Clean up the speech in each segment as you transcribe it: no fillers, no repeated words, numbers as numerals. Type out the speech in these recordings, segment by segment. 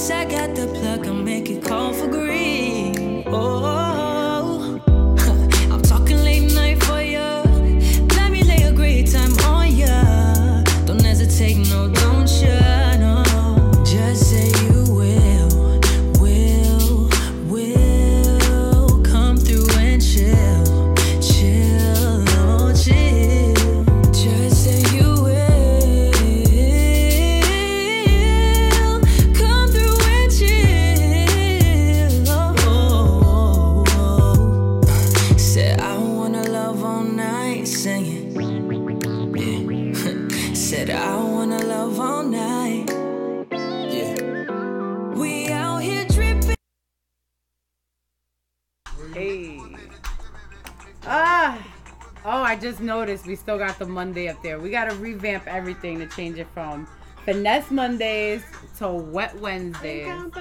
Once I got the plug, I'll make it call for green. Oh, I'm talking late night for ya. Let me lay a great time on ya. Don't hesitate, no, don't ya, no. Just say you will come through and chill, oh chill. Just say you will come through and chill. Oh. Said I wanna love all night, singing. Yeah. Said I wanna love all night. Yeah. We out here dripping. Hey. Oh, I just noticed we still got the Monday up there. We got to revamp everything to change it from Finesse Mondays to Wet Wednesdays. I'm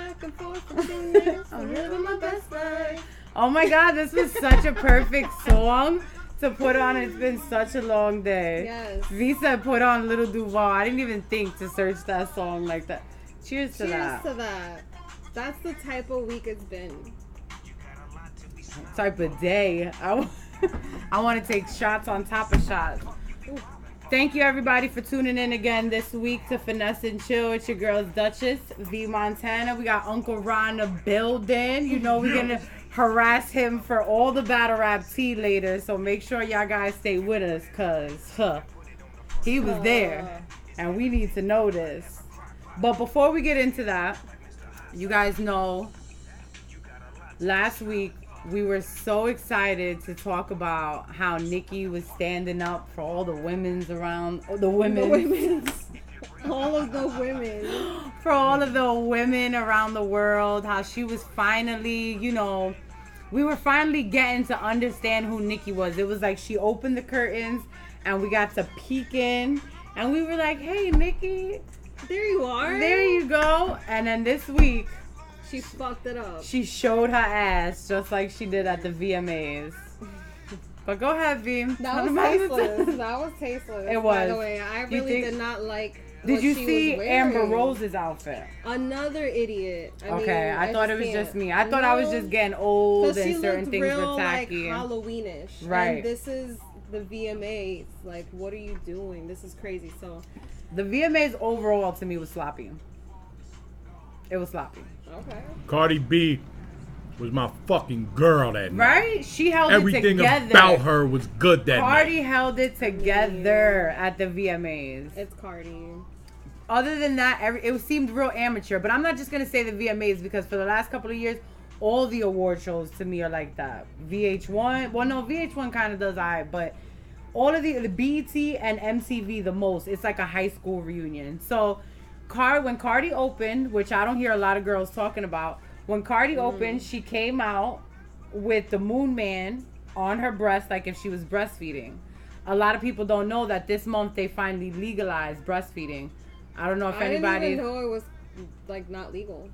living my best life. Oh my God, this was such a perfect song to put on. It's been such a long day. Yes. V said put on Little Duval. I didn't even think to search that song like that. Cheers to that. Cheers to that. That's the type of week it's been. Type of day. I want to take shots on top of shots. Thank you everybody for tuning in again this week to Finesse and Chill. It's your girls Duchess, V Montana. We got Uncle Ron in the building. You know we're gonna harass him for all the battle rap tea later. So make sure y'all guys stay with us, cause he was there and we need to know this. But before we get into that, you guys know last week we were so excited to talk about how Nikki was standing up for all the women's around, all of the women, for all of the women around the world, how she was finally, you know, we were finally getting to understand who Nikki was. It was like she opened the curtains and we got to peek in and we were like, hey, Nikki. There you are. There you go. And then this week, she fucked it up. she showed her ass just like she did at the VMAs. But go ahead, V. That was tasteless. That was tasteless. It was. By the way, I really did not like Did what you she see was Amber wearing. Rose's outfit? Another idiot. I thought it was can't. just me. I thought I was just getting old and she certain looked things real, were tacky. like Halloweenish. Right. And this is the VMAs. Like, what are you doing? This is crazy. So The VMAs overall to me was sloppy. It was sloppy. okay. Cardi B was my fucking girl that night. Right? She held Everything it together. about her was good that Cardi night. held it together at the VMAs. It's Cardi. Other than that, it seemed real amateur. But I'm not just going to say the VMAs because for the last couple of years, all the award shows to me are like that. VH1, well, no, VH1 kind of does but all of the BET and MTV the most, it's like a high school reunion. So when Cardi opened, which I don't hear a lot of girls talking about, when Cardi opened, she came out with the Moon Man on her breast like if she was breastfeeding. A lot of people don't know that this month they finally legalized breastfeeding. I don't know if anybody... I didn't even know it was, like, not legal.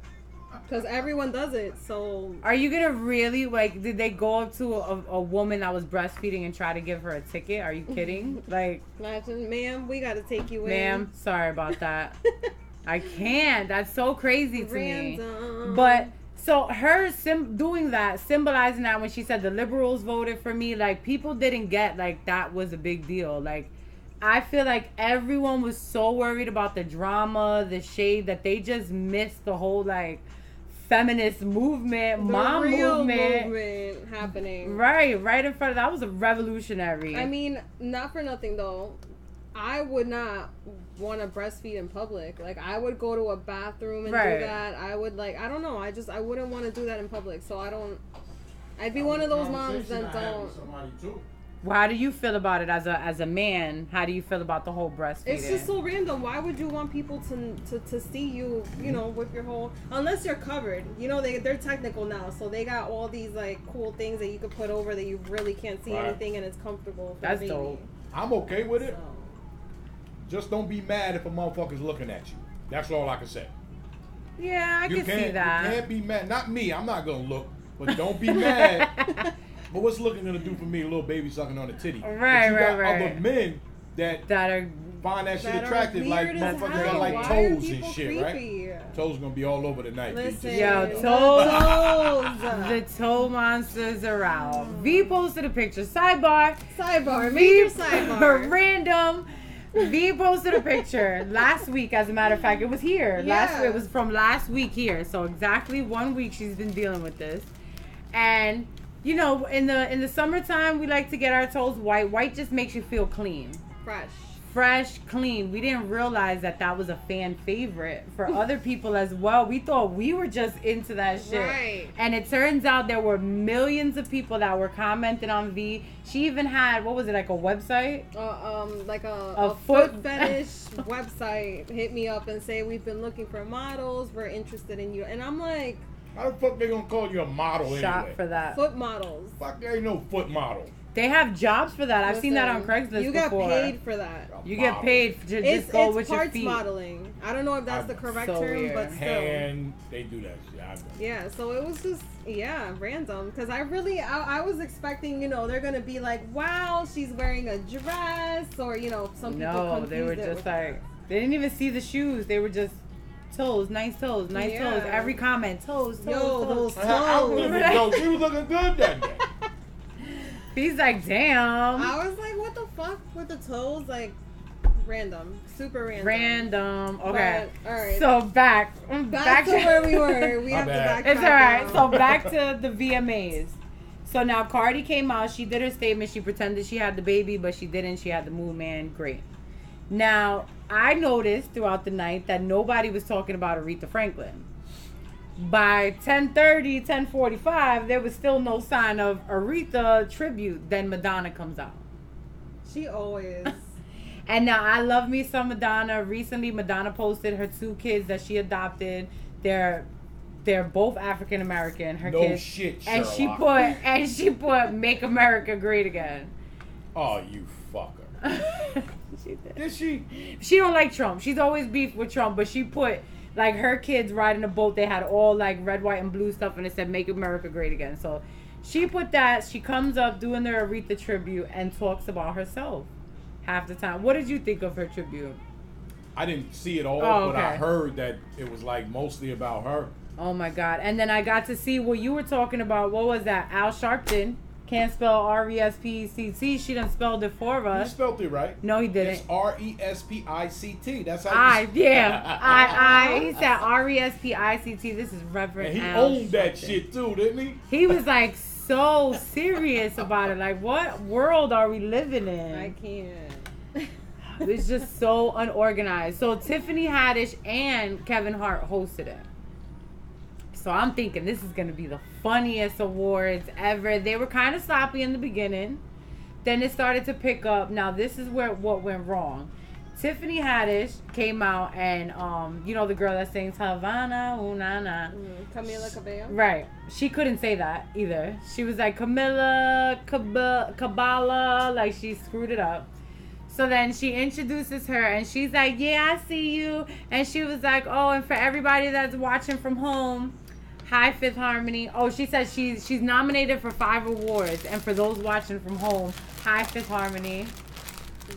Because everyone does it, so... Are you going to really, like, did they go up to a woman that was breastfeeding and try to give her a ticket? Are you kidding? Like... Imagine, ma'am, we got to take you in. Ma'am, sorry about that. I can't. That's so crazy to me. Random. But, so her doing that, symbolizing that when she said the liberals voted for me, like, people didn't get, like, that was a big deal. Like, I feel like everyone was so worried about the drama, the shade, that they just missed the whole, like, feminist movement, the mom real movement happening. Right in front of that was a revolutionary. I mean, not for nothing though. I would not want to breastfeed in public. Like, I would go to a bathroom and do that. I would, like, I don't know. I wouldn't want to do that in public. So I'd be one of those moms that don't. Well, how do you feel about it as a man? How do you feel about the whole breastfeeding? It's just so random. Why would you want people to see you, you know, with your whole... Unless you're covered. You know, they're technical now. So they got all these, like, cool things that you could put over that you really can't see anything and it's comfortable for That's the baby. dope. I'm okay with it. So. Just don't be mad if a motherfucker's looking at you. That's all I can say. Yeah, I can see that. You can't be mad. Not me. I'm not going to look. But don't be mad. But what's looking going to do for me? A little baby sucking on a titty. Right. Other men that are find that shit that are attractive. Like weird as motherfuckers hell. got like Why are toes and people shit, right? creepy? Toes gonna be all over the night. Listen, bitches. Yo, toes. The toe monsters are out. V posted a picture. Sidebar. Major sidebar. Random. V posted a picture last week. As a matter of fact, it was here. Yeah. It was from last week here. So exactly 1 week she's been dealing with this. And you know, in the summertime, we like to get our toes white. White just makes you feel clean, fresh, clean. We didn't realize that was a fan favorite for other people as well. We thought we were just into that shit. Right. And it turns out there were millions of people that were commenting on V. She even had, what was it, like a website? Like a foot fetish website hit me up and say, we've been looking for models. We're interested in you. And I'm like, how the fuck they gonna call you a model Shot anyway? for that. foot models. Fuck, there ain't no foot model. They have jobs for that. I've seen that on Listen, Craigslist You get before. paid for that. You get paid to just go with your parts feet. modeling. I don't know if that's the correct so term, weird. but still. And they do that shit. I know. Yeah, so it was just, random. Because I was expecting, they're going to be like, wow, she's wearing a dress. Or, some people No, they were confused it just with like, they didn't even see the shoes. They were just toes, nice toes, nice Yeah. toes. Every comment, toes, Yo, toes. those I believe it, though. She was looking good that day. He's like, damn. I was like, what the fuck with the toes? Like, random. Super random. Random. Okay. But, all right. So back to where we were. We My have to bad. backtrack. It's alright. now. So back to the VMAs. So now Cardi came out. She did her statement. She pretended she had the baby, but she didn't. She had the moon man. Great. Now, I noticed throughout the night that nobody was talking about Aretha Franklin. By 10:30, 10:45, there was still no sign of Aretha tribute. Then Madonna comes out. She always. And now I love me some Madonna. Recently, Madonna posted her 2 kids that she adopted. They're both African American. Her No kids. shit, And Sherlock. she put "Make America Great Again." Oh, you fucker. She did. Did she? She don't like Trump. She's always beefed with Trump, but she put like her kids riding a boat. They had all like red, white, and blue stuff, and it said "Make America Great Again." So she put that. She comes up doing their Aretha tribute and talks about herself half the time. What did you think of her tribute? I didn't see it all, Oh, but I okay. heard that it was like mostly about her. Oh my God. And then I got to see what you were talking about. What was that? Al Sharpton can't spell R-E-S-P-E-C-T. She done spelled it for You us. spelled it right. No, he didn't. It's R-E-S-P-I-C-T. That's how He said R-E-S-P-I-C-T. This is Reverend And he Al owned that Sharpton. shit too, didn't he? He was like so serious about it. Like, what world are we living in? I can't. It's just so unorganized. So Tiffany Haddish and Kevin Hart hosted it. So I'm thinking this is going to be the funniest awards ever. They were kind of sloppy in the beginning. Then it started to pick up. Now this is where what went wrong. Tiffany Haddish came out and the girl that sings Havana, ooh na na. Camila Cabello. Right. She couldn't say that either. She was like Camila Cabala, like she screwed it up. So then she introduces her and she's like, yeah, I see you. And she was like, oh, and for everybody that's watching from home, hi, Fifth Harmony. Oh, she said she's nominated for 5 awards. And for those watching from home, hi, Fifth Harmony.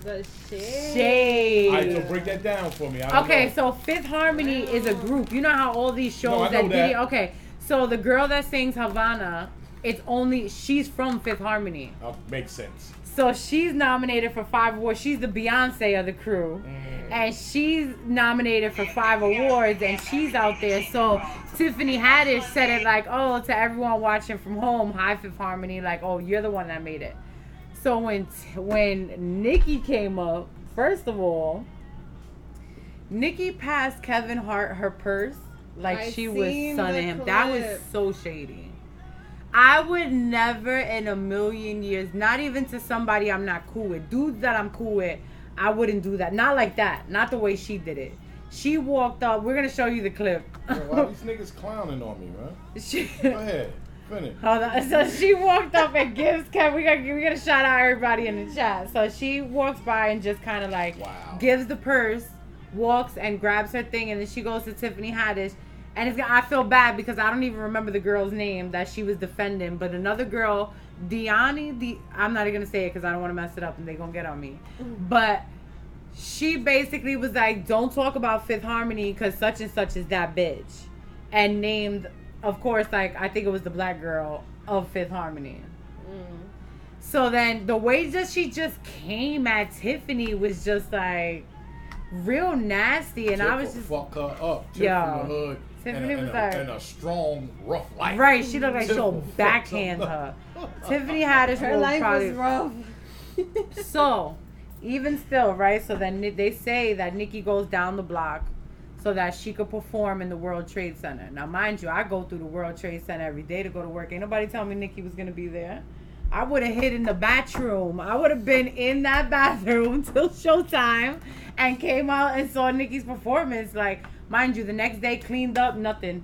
The shade. Shade. All right, so break that down for me. I don't Okay, know. so Fifth Harmony is a group. You know how all these shows No, I know that. Okay, so the girl that sings Havana, she's from Fifth Harmony. Makes sense. So she's nominated for 5 awards. She's the Beyonce of the crew. And she's nominated for 5 awards and she's out there. So Tiffany Haddish said it like, oh, to everyone watching from home, hi Fifth Harmony, like, oh, you're the one that made it. So when Nikki came up, first of all, Nikki passed Kevin Hart her purse like she was sunning him. That was so shady. I would never in a million years, not even to somebody I'm not cool with, dudes that I'm cool with, I wouldn't do that. Not like that. Not the way she did it. She walked up. We're going to show you the clip. Yeah, why these niggas clowning on me, man? Go ahead. Finish. Hold on. So she walked up and gives Kevin, we're gonna shout out everybody in the chat. So she walks by and just kind of like gives the purse, walks and grabs her thing, and then she goes to Tiffany Haddish. And I feel bad because I don't even remember the girl's name that she was defending, but another girl, I'm not even gonna say it because I don't want to mess it up and they're gonna get on me. But she basically was like, don't talk about Fifth Harmony because such and such is that bitch. And named, of course, like, I think it was the black girl of Fifth Harmony. So then the way that she just came at Tiffany was just like real nasty. And I was just. Fuck her up. Tiffany Yo. from the hood. Tiffany was and like. a strong, rough life. Right, she looked like she'll backhand her. Tiffany had her Her life probably, was rough. So, even still, right? So then they say that Nikki goes down the block so that she could perform in the World Trade Center. Now, mind you, I go through the World Trade Center every day to go to work. Ain't nobody tell me Nikki was going to be there. I would have hid in the bathroom. I would have been in that bathroom till showtime and came out and saw Nikki's performance. Like, mind you, the next day cleaned up, nothing.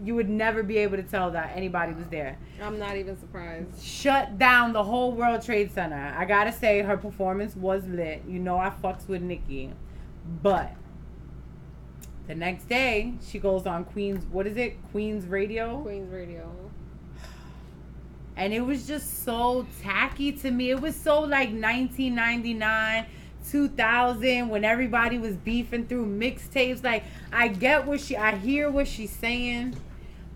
You would never be able to tell that anybody was there. I'm not even surprised. Shut down the whole World Trade Center. I gotta say, her performance was lit. You know I fucks with Nikki. But the next day, she goes on Queen's Radio? Queen's Radio. And it was just so tacky to me. It was so like 1999, 2000, when everybody was beefing through mixtapes. Like, I hear what she's saying,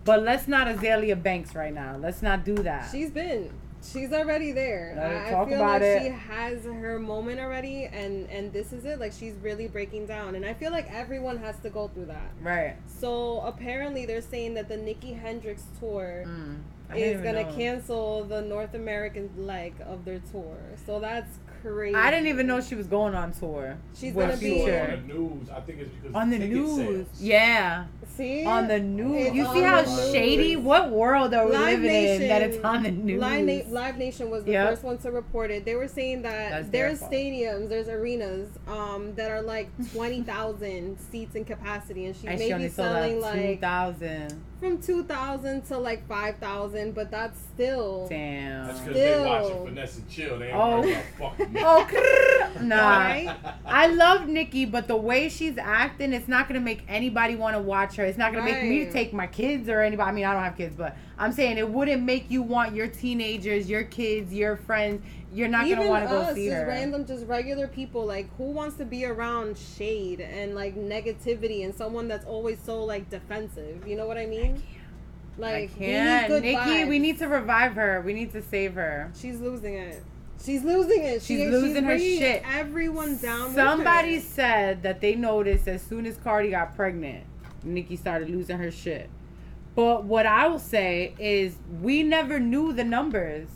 but let's not Azalea Banks right now. Let's not do that. She's already there. I feel like she has her moment already, and this is it. Like, she's really breaking down, and I feel like everyone has to go through that. Right. So apparently they're saying that the Nikki Hendrix tour is gonna cancel the North American leg of their tour. So that's crazy. I didn't even know she was going on tour. She's gonna be on the news. I think it's because on the news. Yeah. See? On the news. It's You see how the shady? news. What world are we Live living Nation, in that it's on the news? Live Nation was the first one to report it. They were saying that there's stadiums, there's arenas that are like 20,000 seats in capacity, and she may be selling like 2,000. From 2,000 to like 5,000, but that's still damn. That's because they watching Finesse and Chill. They ain't worried about fucking nah. Right? I love Nikki, but the way she's acting, it's not gonna make anybody want to watch her. It's not gonna make me take my kids or anybody. I mean, I don't have kids, but I'm saying it wouldn't make you want your teenagers, your kids, your friends. You're not gonna want to go see her. Just regular people. Like, who wants to be around shade and like negativity and someone that's always so like defensive? You know what I mean? Like, I can't. we need good Nikki, vibes. we need to revive her. We need to save her. She's losing it. She's losing it. She's losing her shit. Everyone down. Somebody with her. said that they noticed as soon as Cardi got pregnant, Nikki started losing her shit. But what I will say is we never knew the numbers.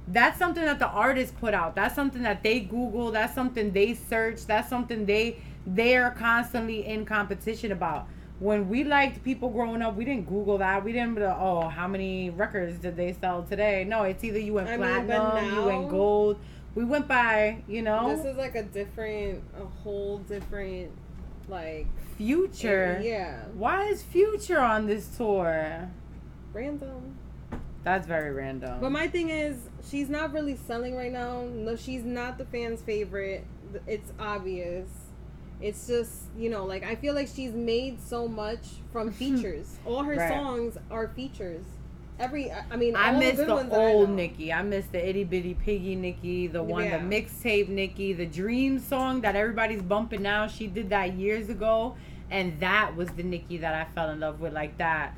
That's something that the artists put out. That's something that they Google. That's something they search. That's something they're constantly in competition about. When we liked people growing up, we didn't Google that. We didn't be like, oh, how many records did they sell today? No, it's either you went platinum, you went gold. We went by, you know. This is like a whole different, like. Future. Yeah. Why is Future on this tour? Random. That's very random. But my thing is, she's not really selling right now. No, she's not the fans' favorite. It's obvious. It's just, you know, like, I feel like she's made so much from features. All her songs are features. I miss the old Nikki. I miss the Itty Bitty Piggy Nikki, the mixtape Nikki, the Dream song that everybody's bumping now. She did that years ago, and that was the Nikki that I fell in love with, like that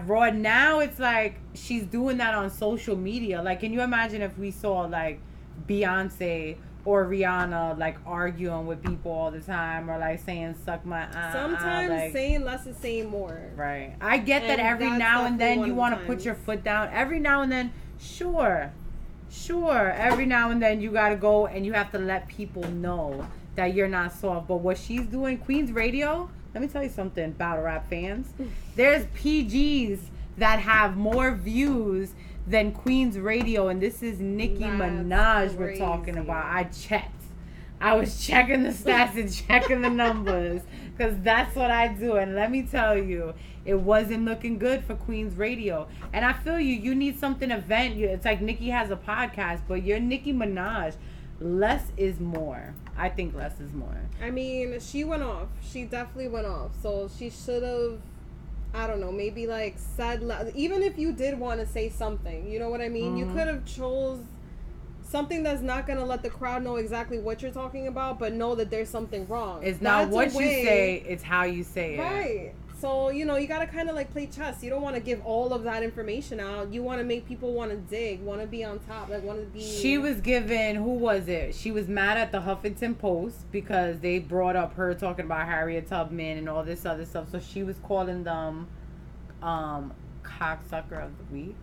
raw. Now it's like she's doing that on social media. Like, can you imagine if we saw like Beyonce or Rihanna like arguing with people all the time, or like saying suck my sometimes like, saying less is saying more. Right. I get that every now and then you want to put your foot down. Every now and then, sure. Every now and then you gotta go and you have to let people know that you're not soft. But what she's doing, Queen's Radio, let me tell you something, battle rap fans. There's PGs that have more views than Queen's Radio, and this is Nicki Minaj we're talking about. I checked. I was checking the stats and checking the numbers because that's what I do. And let me tell you, it wasn't looking good for Queen's Radio. And I feel you need something event. It's like Nicki has a podcast, but you're Nicki Minaj. Less is more. I think less is more. I mean, she went off. She definitely went off. So she should have, I don't know, maybe like said, even if you did want to say something, you know what I mean? You could have chose something that's not gonna let the crowd know exactly what you're talking about, but know that there's something wrong. It's not what you say, it's how you say it. Right. So, you know, you gotta kind of like play chess. You don't want to give all of that information out. You want to make people want to dig, want to be on top, like want to be. She was given, who was it? She was mad at the Huffington Post because they brought up her talking about Harriet Tubman and all this other stuff. So she was calling them cocksucker of the week.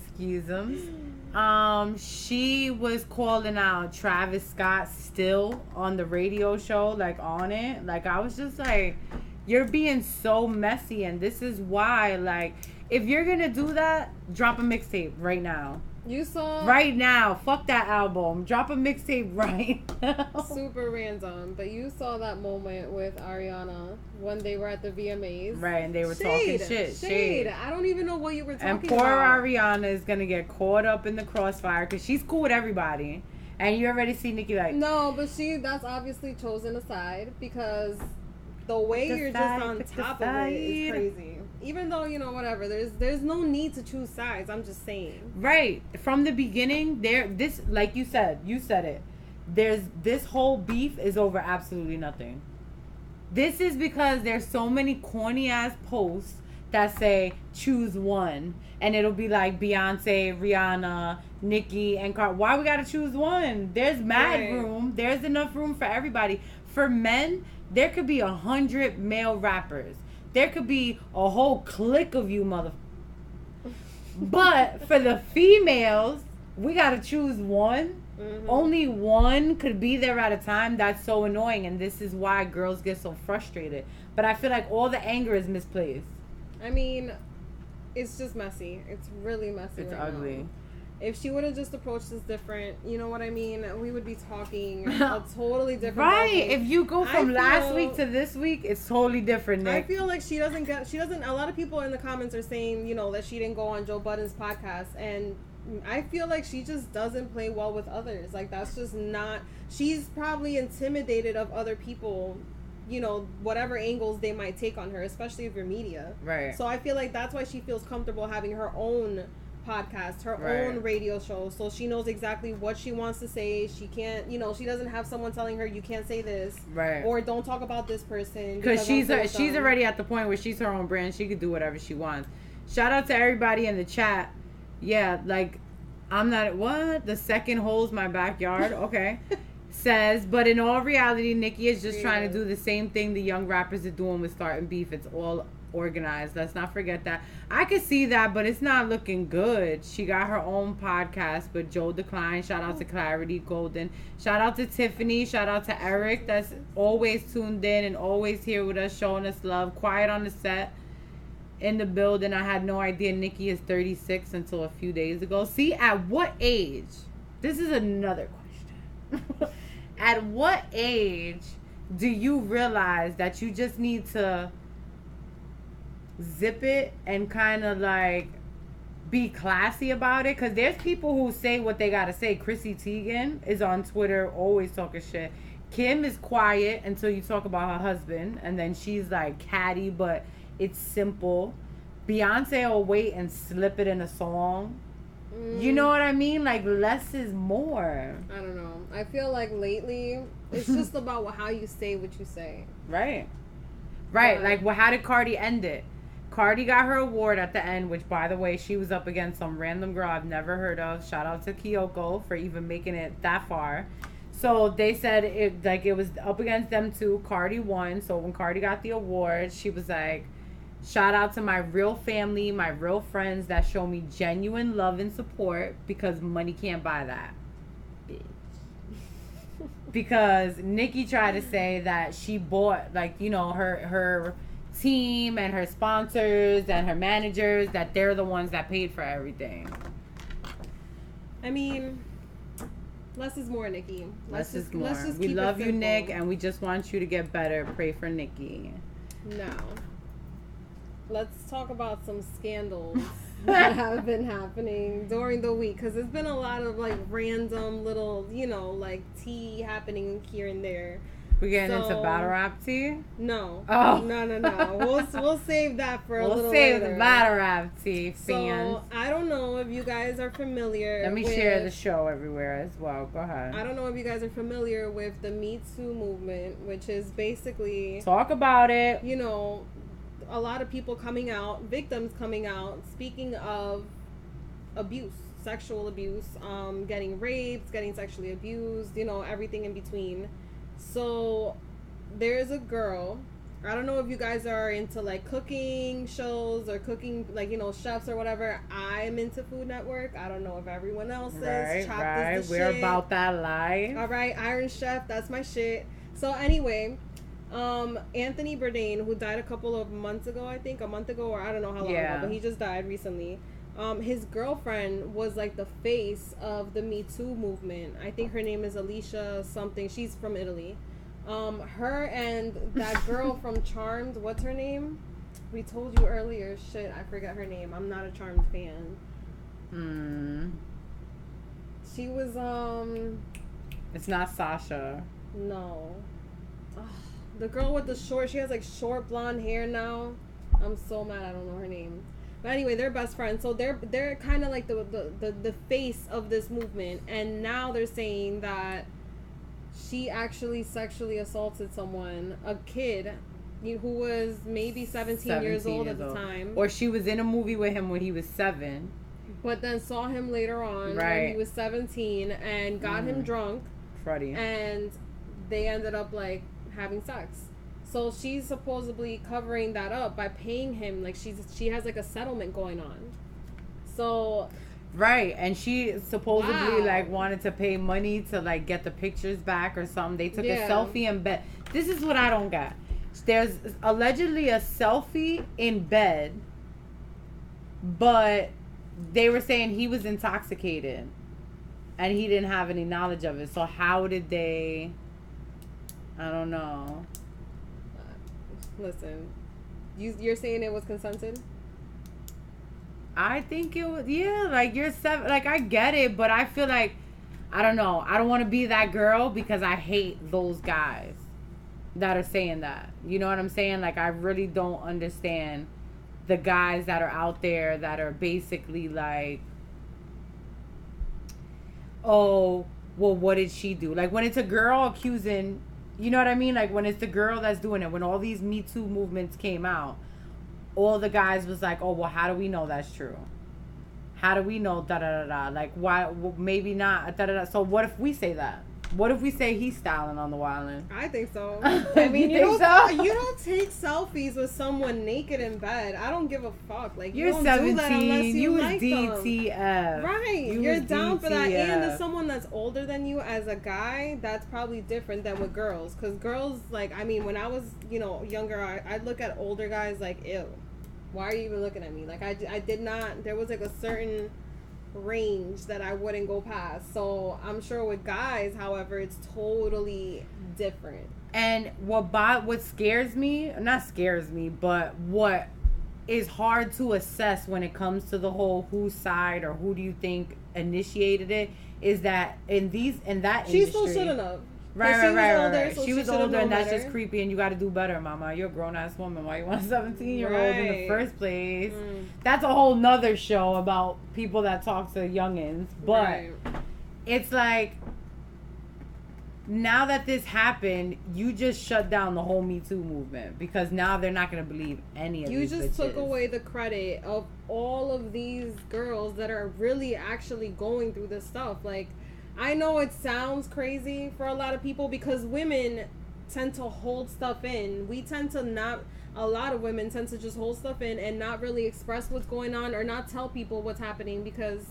Excuse them. She was calling out Travis Scott still on the radio show, like on it. Like, I was just like, you're being so messy, and this is why, like, if you're gonna do that, drop a mixtape right now. You saw right now. Fuck that album. Drop a mixtape right now. Super random, but you saw that moment with Ariana when they were at the VMAs, right? And they were talking shit. Shade. I don't even know what you were talking about. And poor Ariana is gonna get caught up in the crossfire because she's cool with everybody. And you already see Nicki like, no, but that's obviously chosen aside because the way you're just on top of it is crazy. Even though, you know, whatever, there's no need to choose sides. I'm just saying. Right. From the beginning, this, like you said it. This whole beef is over absolutely nothing. This is because there's so many corny ass posts that say choose one, and it'll be like Beyonce, Rihanna, Nicki, and Cardi. Why we gotta choose one? There's mad room. There's enough room for everybody. For men, there could be 100 male rappers. There could be a whole clique of you mother. But for the females, we gotta choose one. Mm-hmm. Only one could be there at a time. That's so annoying, and this is why girls get so frustrated. But I feel like all the anger is misplaced. I mean, it's just messy. It's really messy. It's right ugly. Now. If she would have just approached this different, you know what I mean? We would be talking a totally different. Right. If you go from last week to this week, it's totally different, Nick. I feel like she doesn't, a lot of people in the comments are saying, you know, that she didn't go on Joe Budden's podcast. And I feel like she just doesn't play well with others. Like, that's just not, she's probably intimidated of other people, you know, whatever angles they might take on her, especially if you're media. Right. So I feel like that's why she feels comfortable having her own podcast, her own radio show, so she knows exactly what she wants to say. She can't, you know, she doesn't have someone telling her you can't say this, right, or don't talk about this person, because she's already at the point where she's her own brand. She could do whatever she wants. Shout out to everybody in the chat. Yeah, like, I'm not, what, the second hole's my backyard. Okay. Says, but in all reality, Nicki is just trying to do the same thing the young rappers are doing with starting beef. It's all organized. Let's not forget that. I could see that, but it's not looking good. She got her own podcast, but Joe declined. Shout out to Clarity Golden. Shout out to Tiffany. Shout out to Eric, that's always tuned in and always here with us, showing us love. Quiet on the set, in the building. I had no idea Nicki is 36 until a few days ago. See, at what age? This is another question. At what age do you realize that you just need to zip it and kind of like be classy about it? Because there's people who say what they gotta say. Chrissy Teigen is on Twitter always talking shit. Kim is quiet until you talk about her husband, and then she's like catty, but it's simple. Beyonce will wait and slip it in a song. You know what I mean? Like, less is more. I don't know. I feel like lately it's just about how you say what you say. Right. Like, well, how did Cardi end it? Cardi got her award at the end, which, by the way, she was up against some random girl I've never heard of. Shout out to Kyoko for even making it that far. So they said it was up against them too. Cardi won. So when Cardi got the award, she was like, shout out to my real family, my real friends that show me genuine love and support, because money can't buy that. Bitch. Because Nicki tried to say that she bought, like, you know, her team and her sponsors and her managers, that they're the ones that paid for everything. I mean, less is more, Nicki. Less is more. We love you, Nick, and we just want you to get better. Pray for Nicki. Now, let's talk about some scandals that have been happening during the week, because there's been a lot of like random little, you know, like tea happening here and there. We getting So- into battle rap tea? No. Oh. No. We'll save that for a We'll little save later. the battle rap tea, fans. So I don't know if you guys are familiar. Let me with, share the show everywhere as well. Go ahead. I don't know if you guys are familiar with the Me Too movement, which is basically, Talk about it. you know, a lot of people coming out, victims coming out, speaking of abuse, sexual abuse, getting raped, getting sexually abused, you know, everything in between. So there's a girl, I don't know if you guys are into like cooking shows or cooking, like, you know, chefs or whatever. I'm into Food Network. I don't know if everyone else is. Right. Is the We're shit. about that life. All right, Iron Chef, that's my shit. So anyway, Anthony Bourdain, who died a couple of months ago, I think, a month ago, or I don't know how long ago, but he just died recently. His girlfriend was like the face of the Me Too movement. I think her name is Alicia something. She's from Italy. Her and that girl from Charmed, what's her name? We told you earlier. Shit, I forgot her name. I'm not a Charmed fan. She was It's not Sasha. no. Ugh, the girl with the short, she has like short blonde hair now. I'm so mad I don't know her name. But anyway, they're best friends. So they're kind of like the face of this movement. And now they're saying that she actually sexually assaulted someone, a kid who was maybe 17 years old at the time. Or she was in a movie with him when he was 7. But then saw him later on when he was 17 and got him drunk. Freddie. And they ended up like having sex. So she's supposedly covering that up by paying him. Like she has like a settlement going on. So Right, and she supposedly Wow. like wanted to pay money to like get the pictures back or something. They took a Yeah. selfie in bed. This is what I don't get. There's allegedly a selfie in bed, but they were saying he was intoxicated and he didn't have any knowledge of it. So how did they? I don't know. listen, you're saying it was consented? I think it was, yeah, like you're 7, like I get it, but I feel like, I don't know, I don't want to be that girl because I hate those guys that are saying that. You know what I'm saying? Like I really don't understand the guys that are out there that are basically like, oh, well, what did she do? Like when it's a girl accusing, you know what I mean? Like when it's the girl that's doing it, when all these Me Too movements came out, all the guys was like, oh, well, how do we know that's true? How do we know da-da-da-da? Like, why? Well, maybe not da-da-da. So what if we say that? What if we say he's styling on the wildin'? I think so. I mean, You you think don't so? you don't take selfies with someone naked in bed. I don't give a fuck. Like you You're don't 17. do that unless you was like them. DTF. Right, You you're was down for that. And DTF. if someone that's older than you as a guy, that's probably different than with girls. Because girls, like, I mean, when I was, younger, I'd look at older guys like, ew, why are you even looking at me? Like, I did not, there was like a certain range that I wouldn't go past. So I'm sure with guys, however, it's totally different. And what scares me, not scares me, but what is hard to assess when it comes to the whole whose side or who do you think initiated it, is that in that She industry, still shouldn't have. Right. So She was should've older, known and that's better. just creepy. And you got to do better, mama. You're a grown ass woman. Why you want a 17-year-old in the Right. first place? Mm. That's a whole nother show about people that talk to youngins. But Right. it's like, now that this happened, you just shut down the whole Me Too movement because now they're not gonna believe any of You these just took bitches. away the credit of all of these girls that are really actually going through this stuff. Like, I know it sounds crazy for a lot of people because women tend to hold stuff in. We tend to not, a lot of women tend to just hold stuff in and not really express what's going on or not tell people what's happening, because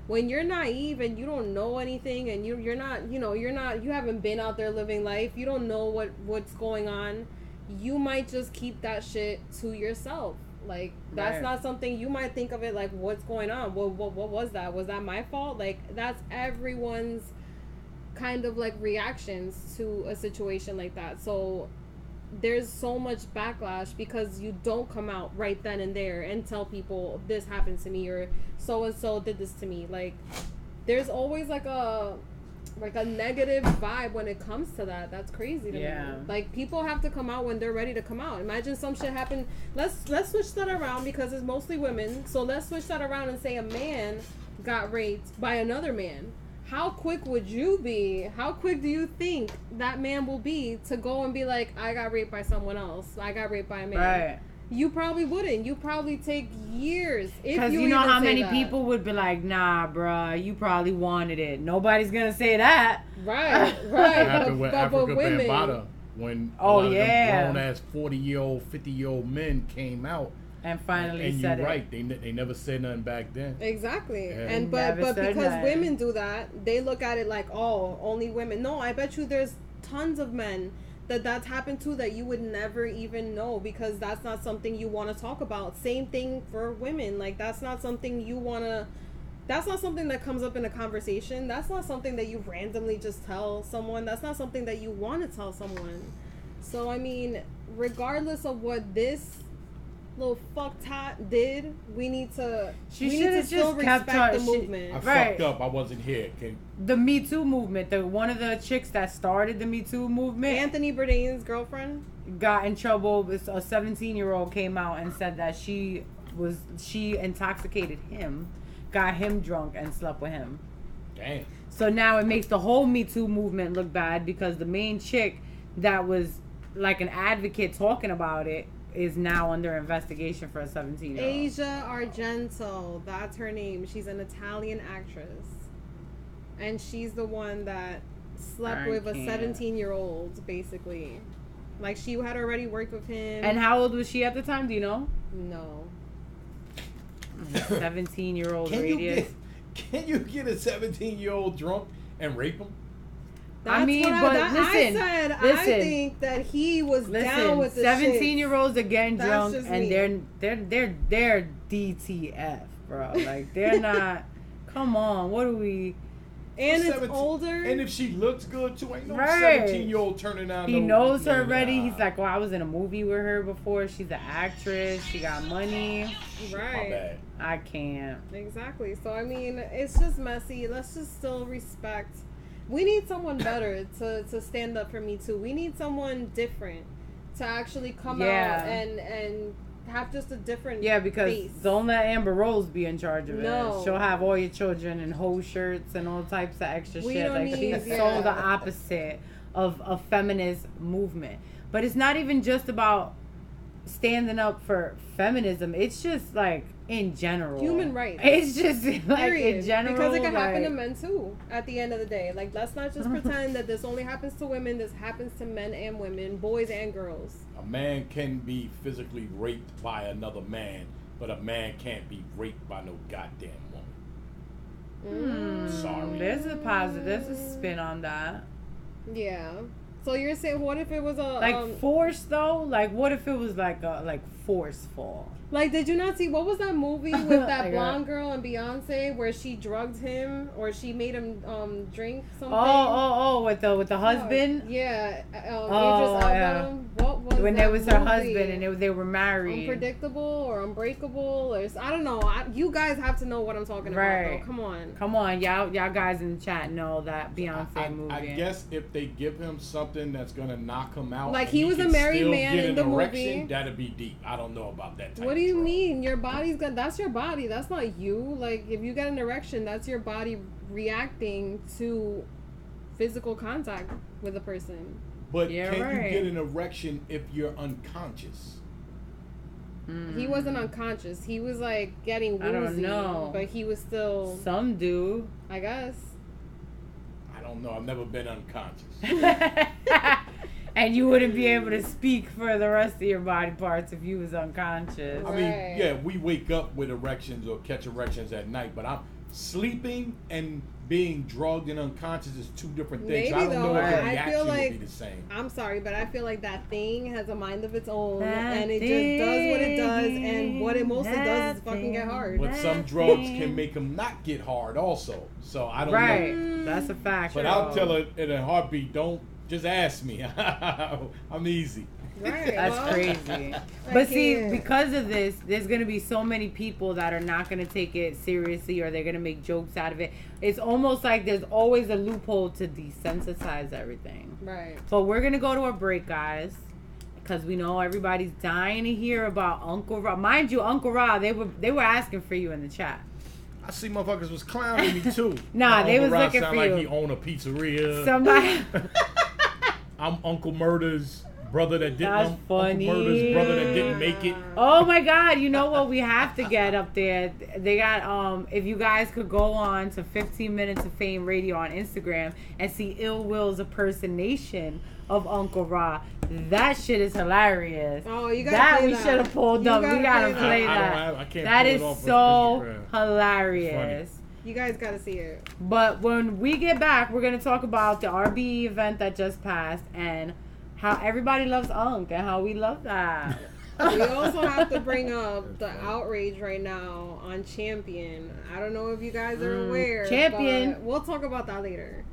when you're naive and you don't know anything and you haven't been out there living life, you don't know what's going on, you might just keep that shit to yourself. Like, that's Right. not something you might think of it like, what's going on? What was that? Was that my fault? Like, that's everyone's kind of like reactions to a situation like that. So there's so much backlash because you don't come out right then and there and tell people this happened to me or so and so did this to me. Like, there's always like a like a negative vibe when it comes to that. That's crazy to me. Like, people have to come out when they're ready to come out. Imagine some shit happen. Let's switch that around, because it's mostly women. So let's switch that around and say a man got raped by another man. How quick would you be? How quick do you think that man will be to go and be like, I got raped by someone else. I got raped by a man. Right. You probably wouldn't. You probably take years. Because you know how many people would be like, nah, bruh, you probably wanted it. Nobody's going to say that. Right. Happened with Africa Bambaataa when a lot of them grown-ass 40-year-old, 50-year-old men came out. And finally and said you're it. Right. They never said nothing back then. Exactly. Yeah. And but because women do that, they look at it like, oh, only women. No, I bet you there's tons of men that's happened to that you would never even know, because that's not something you want to talk about. Same thing for women. Like, that's not something you want to... That's not something that comes up in a conversation. That's not something that you randomly just tell someone. That's not something that you want to tell someone. So, I mean, regardless of what this little fucktot did, we need to still respect the movement. I fucked up. I wasn't here. The Me Too movement. One of the chicks that started the Me Too movement, Anthony Bourdain's girlfriend, got in trouble. A 17-year-old came out and said that she intoxicated him, got him drunk, and slept with him. Damn. So now it makes the whole Me Too movement look bad, because the main chick that was like an advocate talking about it is now under investigation for a 17-year-old. Asia Argento, that's her name. She's an Italian actress, and she's the one that slept with a 17-year-old, basically. Like, she had already worked with him. And how old was she at the time? Do you know? No. 17-year-old radius. Can you get a 17-year-old drunk and rape him? That's I think that he was down with the 17-year-olds are getting drunk, and they're DTF, bro. Like, they're not. Come on, what are we? And it's older. And if she looks good too, ain't no 17-year-old turning out. He knows her already. He's like, well, I was in a movie with her before. She's an actress. She got money. Right. My bad. I can't. Exactly. So I mean, it's just messy. Let's just still respect. We need someone better to stand up for Me Too. We need someone different to actually come out and have just a different because face. Don't let Amber Rose be in charge of it. She'll have all your children in hoe shirts and all types of extra shit. Like, she's so the opposite of a feminist movement. But it's not even just about standing up for feminism. It's just like in general human rights. It's just like in general, because it can happen to men too at the end of the day. Like, let's not just pretend that this only happens to women. This happens to men and women, boys and girls. A man can be physically raped by another man, but a man can't be raped by no goddamn woman. Sorry. There's a positive. There's a spin on that. Yeah. So you're saying, what if it was a force though? Like, what if it was like forceful? Like, did you not see, what was that movie with that blonde girl and Beyonce where she drugged him, or she made him drink something? With the husband? Yeah. Idris Elba. What was when that there was her movie? husband and they were married. Unpredictable or Unbreakable, or I don't know. You guys have to know what I'm talking about, though. Come on, y'all guys in the chat know that Beyonce movie. I guess if they give him something that's gonna knock him out, like he was a married man in the movie, that'd be deep. I don't know about that type. What do you mean? Your body's gonna. That's your body. That's not you. Like, if you get an erection, that's your body reacting to physical contact with a person. But can you get an erection if you're unconscious? He wasn't unconscious. He was like getting woozy. I don't know. But he was still. Some do. I guess. I don't know. I've never been unconscious. And you wouldn't be able to speak for the rest of your body parts if you was unconscious. I mean, yeah, we wake up with erections or catch erections at night, but I'm sleeping and being drugged and unconscious is two different things. Maybe I don't know if the reaction feel like, would be the same. I'm sorry, but I feel like that thing has a mind of its own, and it just does what it does, and what it mostly does is fucking get hard. But some drugs can make them not get hard also. So I don't know. Right, that's a fact. But I'll tell her in a heartbeat, don't just ask me. I'm easy. Right. That's well, crazy. I But see, can't. because of this, there's gonna be so many people that are not gonna take it seriously, or they're gonna make jokes out of it. It's almost like there's always a loophole to desensitize everything. Right. But we're gonna go to a break, guys, because we know everybody's dying to hear about Uncle Ra. Mind you, Uncle Ra, they were asking for you in the chat. I see motherfuckers was clowning me too. Nah, they Uncle was Rob looking sound for like you. he own a pizzeria. Somebody. I'm Uncle Murder's brother that didn't. That's funny. Uncle Murder's brother that didn't make it. Oh my God! You know what we have to get up there? They got if you guys could go on to 15 Minutes of Fame Radio on Instagram and see Ill Will's impersonation of Uncle Ra. That shit is hilarious. Oh, you gotta that play we that. should have pulled You up. We gotta gotta play play that. that. I can't That pull it is off of so Instagram. hilarious. You guys gotta see it. But when we get back, we're gonna talk about the RBE event that just passed and how everybody loves Unc and how we love that. We also have to bring up the outrage right now on Champion. I don't know if you guys are aware. Champion. But we'll talk about that later.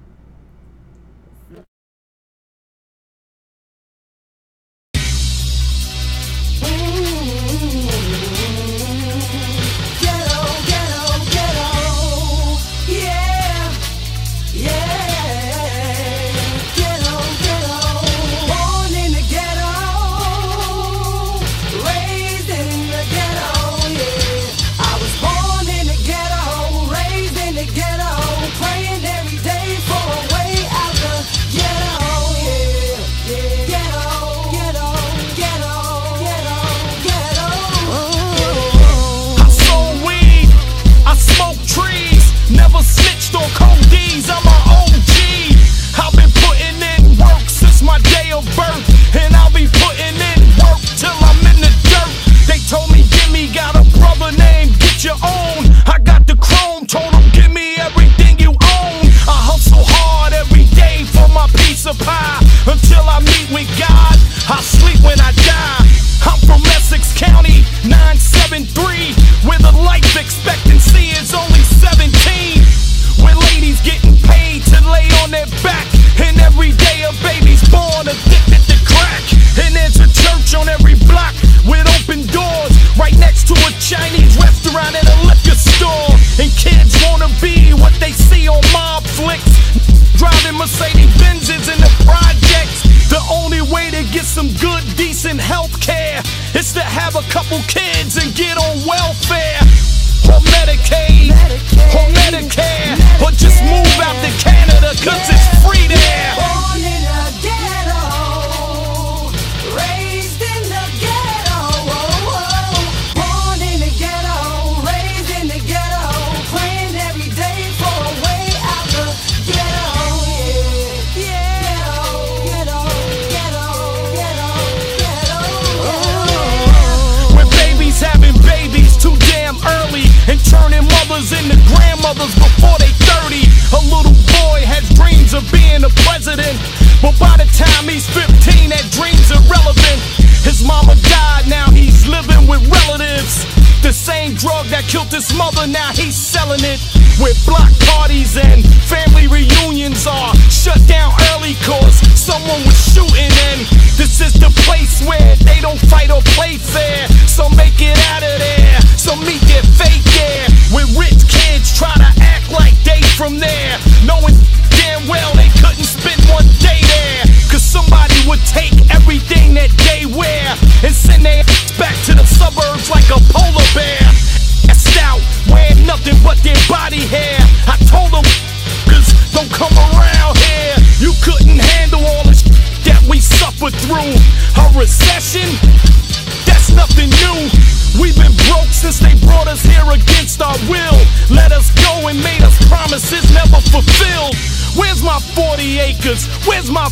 Where's my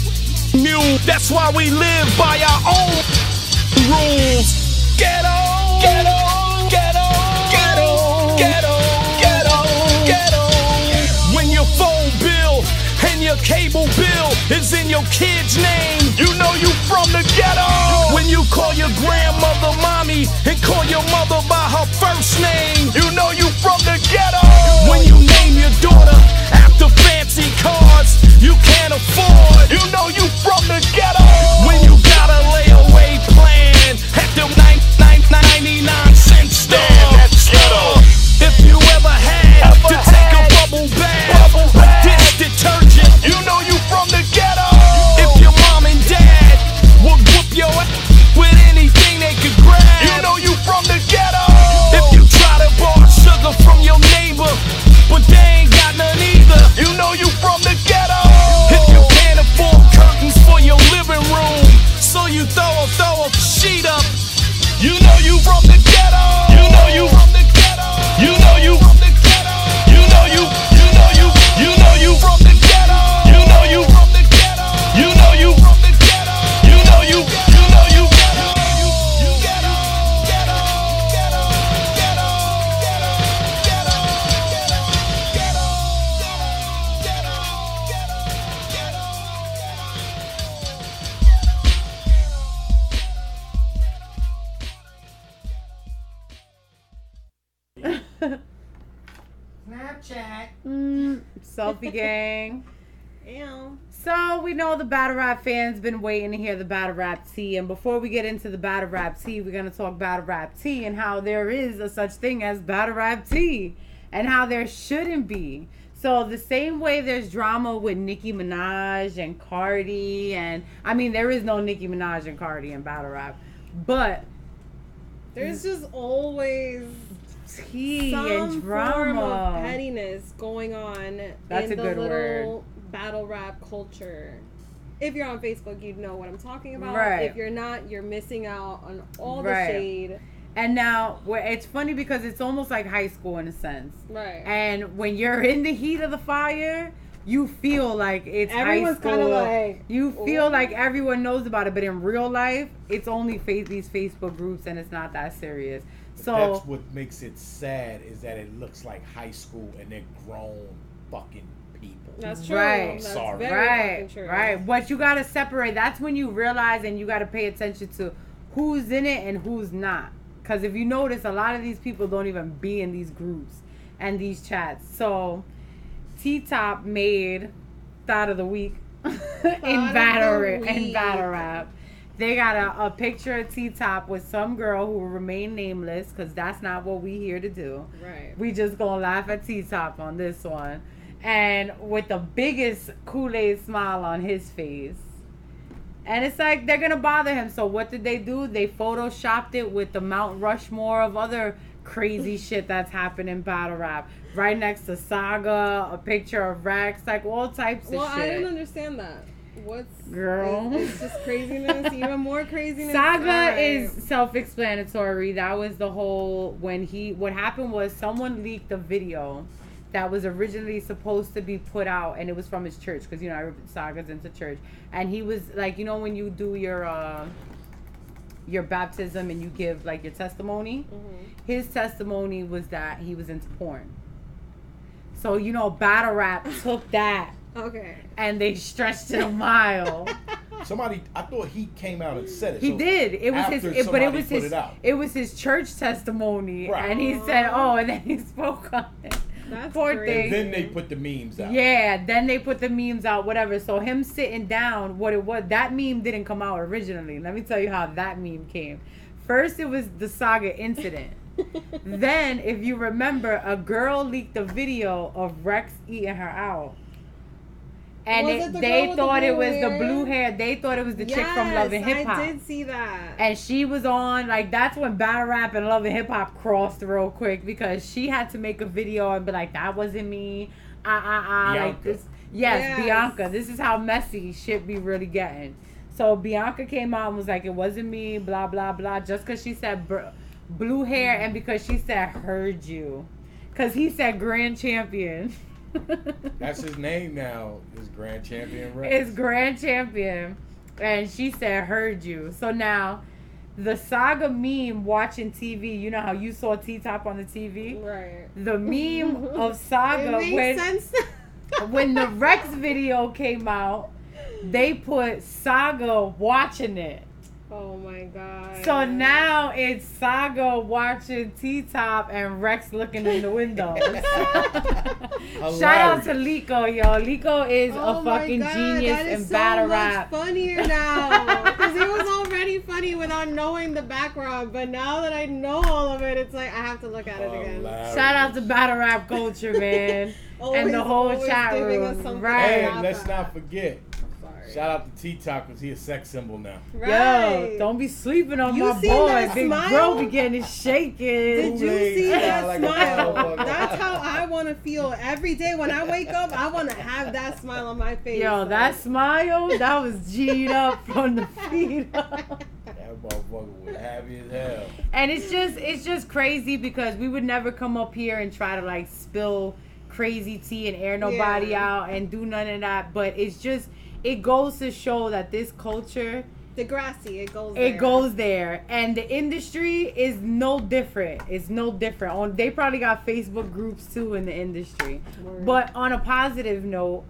mule? That's why we live by our own rules. Ghetto, ghetto, ghetto, ghetto, ghetto, ghetto, ghetto. When your phone bill and your cable bill is in your kid's name, you know you from the ghetto. When you call your grandmother mommy and call your mother by her first name, you know you from the ghetto. When you name your daughter after fancy cars you can't afford, you know you from the ghetto. When you gotta lay away Selfie gang. Ew. So we know the battle rap fans been waiting to hear the battle rap tea, and before we get into the battle rap tea, we're gonna talk battle rap tea and how there is a such thing as battle rap tea, and how there shouldn't be. So the same way there's drama with Nicki Minaj and Cardi, and I mean there is no Nicki Minaj and Cardi in battle rap, but there's just always tea some and drama. form of pettiness going on That's in a the good little word. battle rap culture. If you're on Facebook, you'd know what I'm talking about. Right. If you're not, you're missing out on all the Right. shade. And now it's funny because it's almost like high school in a sense. Right. And when you're in the heat of the fire, you feel like it's Everyone's high school. kind of like, You feel ooh. like everyone knows about it, but in real life, it's only these Facebook groups, and it's not that serious. So That's what makes it sad, is that it looks like high school and they're grown fucking people. That's true. Right. That's Sorry. very right, fucking true. right. But you gotta separate. That's when you realize, and you gotta pay attention to who's in it and who's not. Because if you notice, a lot of these people don't even be in these groups and these chats. So T-Top made Thought of the Week in battle rap. They got a picture of T-Top with some girl who will remain nameless, because that's not what we here to do. Right. We just gonna laugh at T-Top on this one. And with the biggest Kool-Aid smile on his face. And it's like they're gonna bother him. So what did they do? They photoshopped it with the Mount Rushmore of other crazy shit that's happened in battle rap. Right next to Saga, a picture of Rex, like all types of shit. Well, I didn't understand that. What's Girl. It's just craziness, even more craziness. Saga Alright. is self-explanatory. That was the whole what happened was someone leaked a video that was originally supposed to be put out, and it was from his church, because you know Saga's into church, and he was like, you know when you do your baptism and you give like your testimony, his testimony was that he was into porn. So you know battle rap took that Okay. and they stretched it a mile. I thought he came out and said it. He So did. It was after his, but it somebody was put his. it out. It was his church testimony, Right. and he said, "Oh," and then he spoke on it. That's Poor crazy. thing. Then they put the memes out. Yeah, then they put the memes out, whatever. So him sitting down, what it was, that meme didn't come out originally. Let me tell you how that meme came. First, it was the Saga incident. Then, if you remember, a girl leaked a video of Rex eating her out. And Was it the they girl with the thought it blue was the hair? blue hair. They thought it was the chick from Love and Hip Hop. I did see that. And she was on, like, that's when battle rap and Love and Hip Hop crossed real quick, because she had to make a video and be like, that wasn't me. Like this. Yes, Bianca. This is how messy shit be really getting. So Bianca came out and was like, it wasn't me, blah, blah, blah, just because she said blue hair and because she said heard you. Because he said grand champion. That's his name now. Is Grand Champion Rex. It's grand champion. And she said heard you. So now the Saga meme watching TV, you know how you saw T-Top on the TV? Right. The meme of Saga It makes sense. when the Rex video came out, they put Saga watching it. Oh my god. So now it's Saga watching T-Top and Rex looking in the window. Shout out to Lico, yo. Lico is a fucking genius in battle rap. That is so much funnier now. Because it was already funny without knowing the background. But now that I know all of it, it's like I have to look at it again. Shout out to battle rap culture, man. And the whole Always chat giving us room. something Right. And let's not forget. Sorry. Shout out to T-Top, because he a sex symbol now. Right. Yo, don't be sleeping on You my seen boy. that Big smile? bro be getting it shaking. Did you Kool-Aid see that like a smile? motherfucker. That's how I want to feel every day when I wake up. I want to have that smile on my face. Yo, that smile, that was G'd up from the feet up. That motherfucker was happy as hell. And it's just crazy because we would never come up here and try to like spill crazy tea and air nobody out and do none of that. But it goes to show that this culture, Degrassi, it goes it goes there, and the industry is no different. It's no different. They probably got Facebook groups too in the industry. Word. But on a positive note,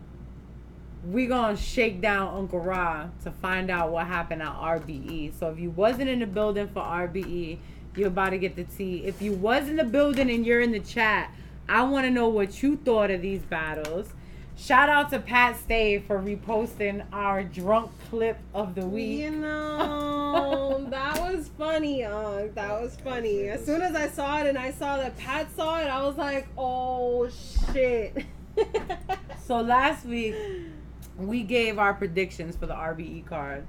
we gonna shake down Uncle Ra to find out what happened at RBE. So if you wasn't in the building for RBE, you're about to get the tea. If you was in the building and you're in the chat, I want to know what you thought of these battles. Shout out to Pat Stay for reposting our drunk clip of the week. You know, that was funny, that was funny. As soon as I saw it and I saw that Pat saw it, I was like, oh shit. So last week, we gave our predictions for the RBE card.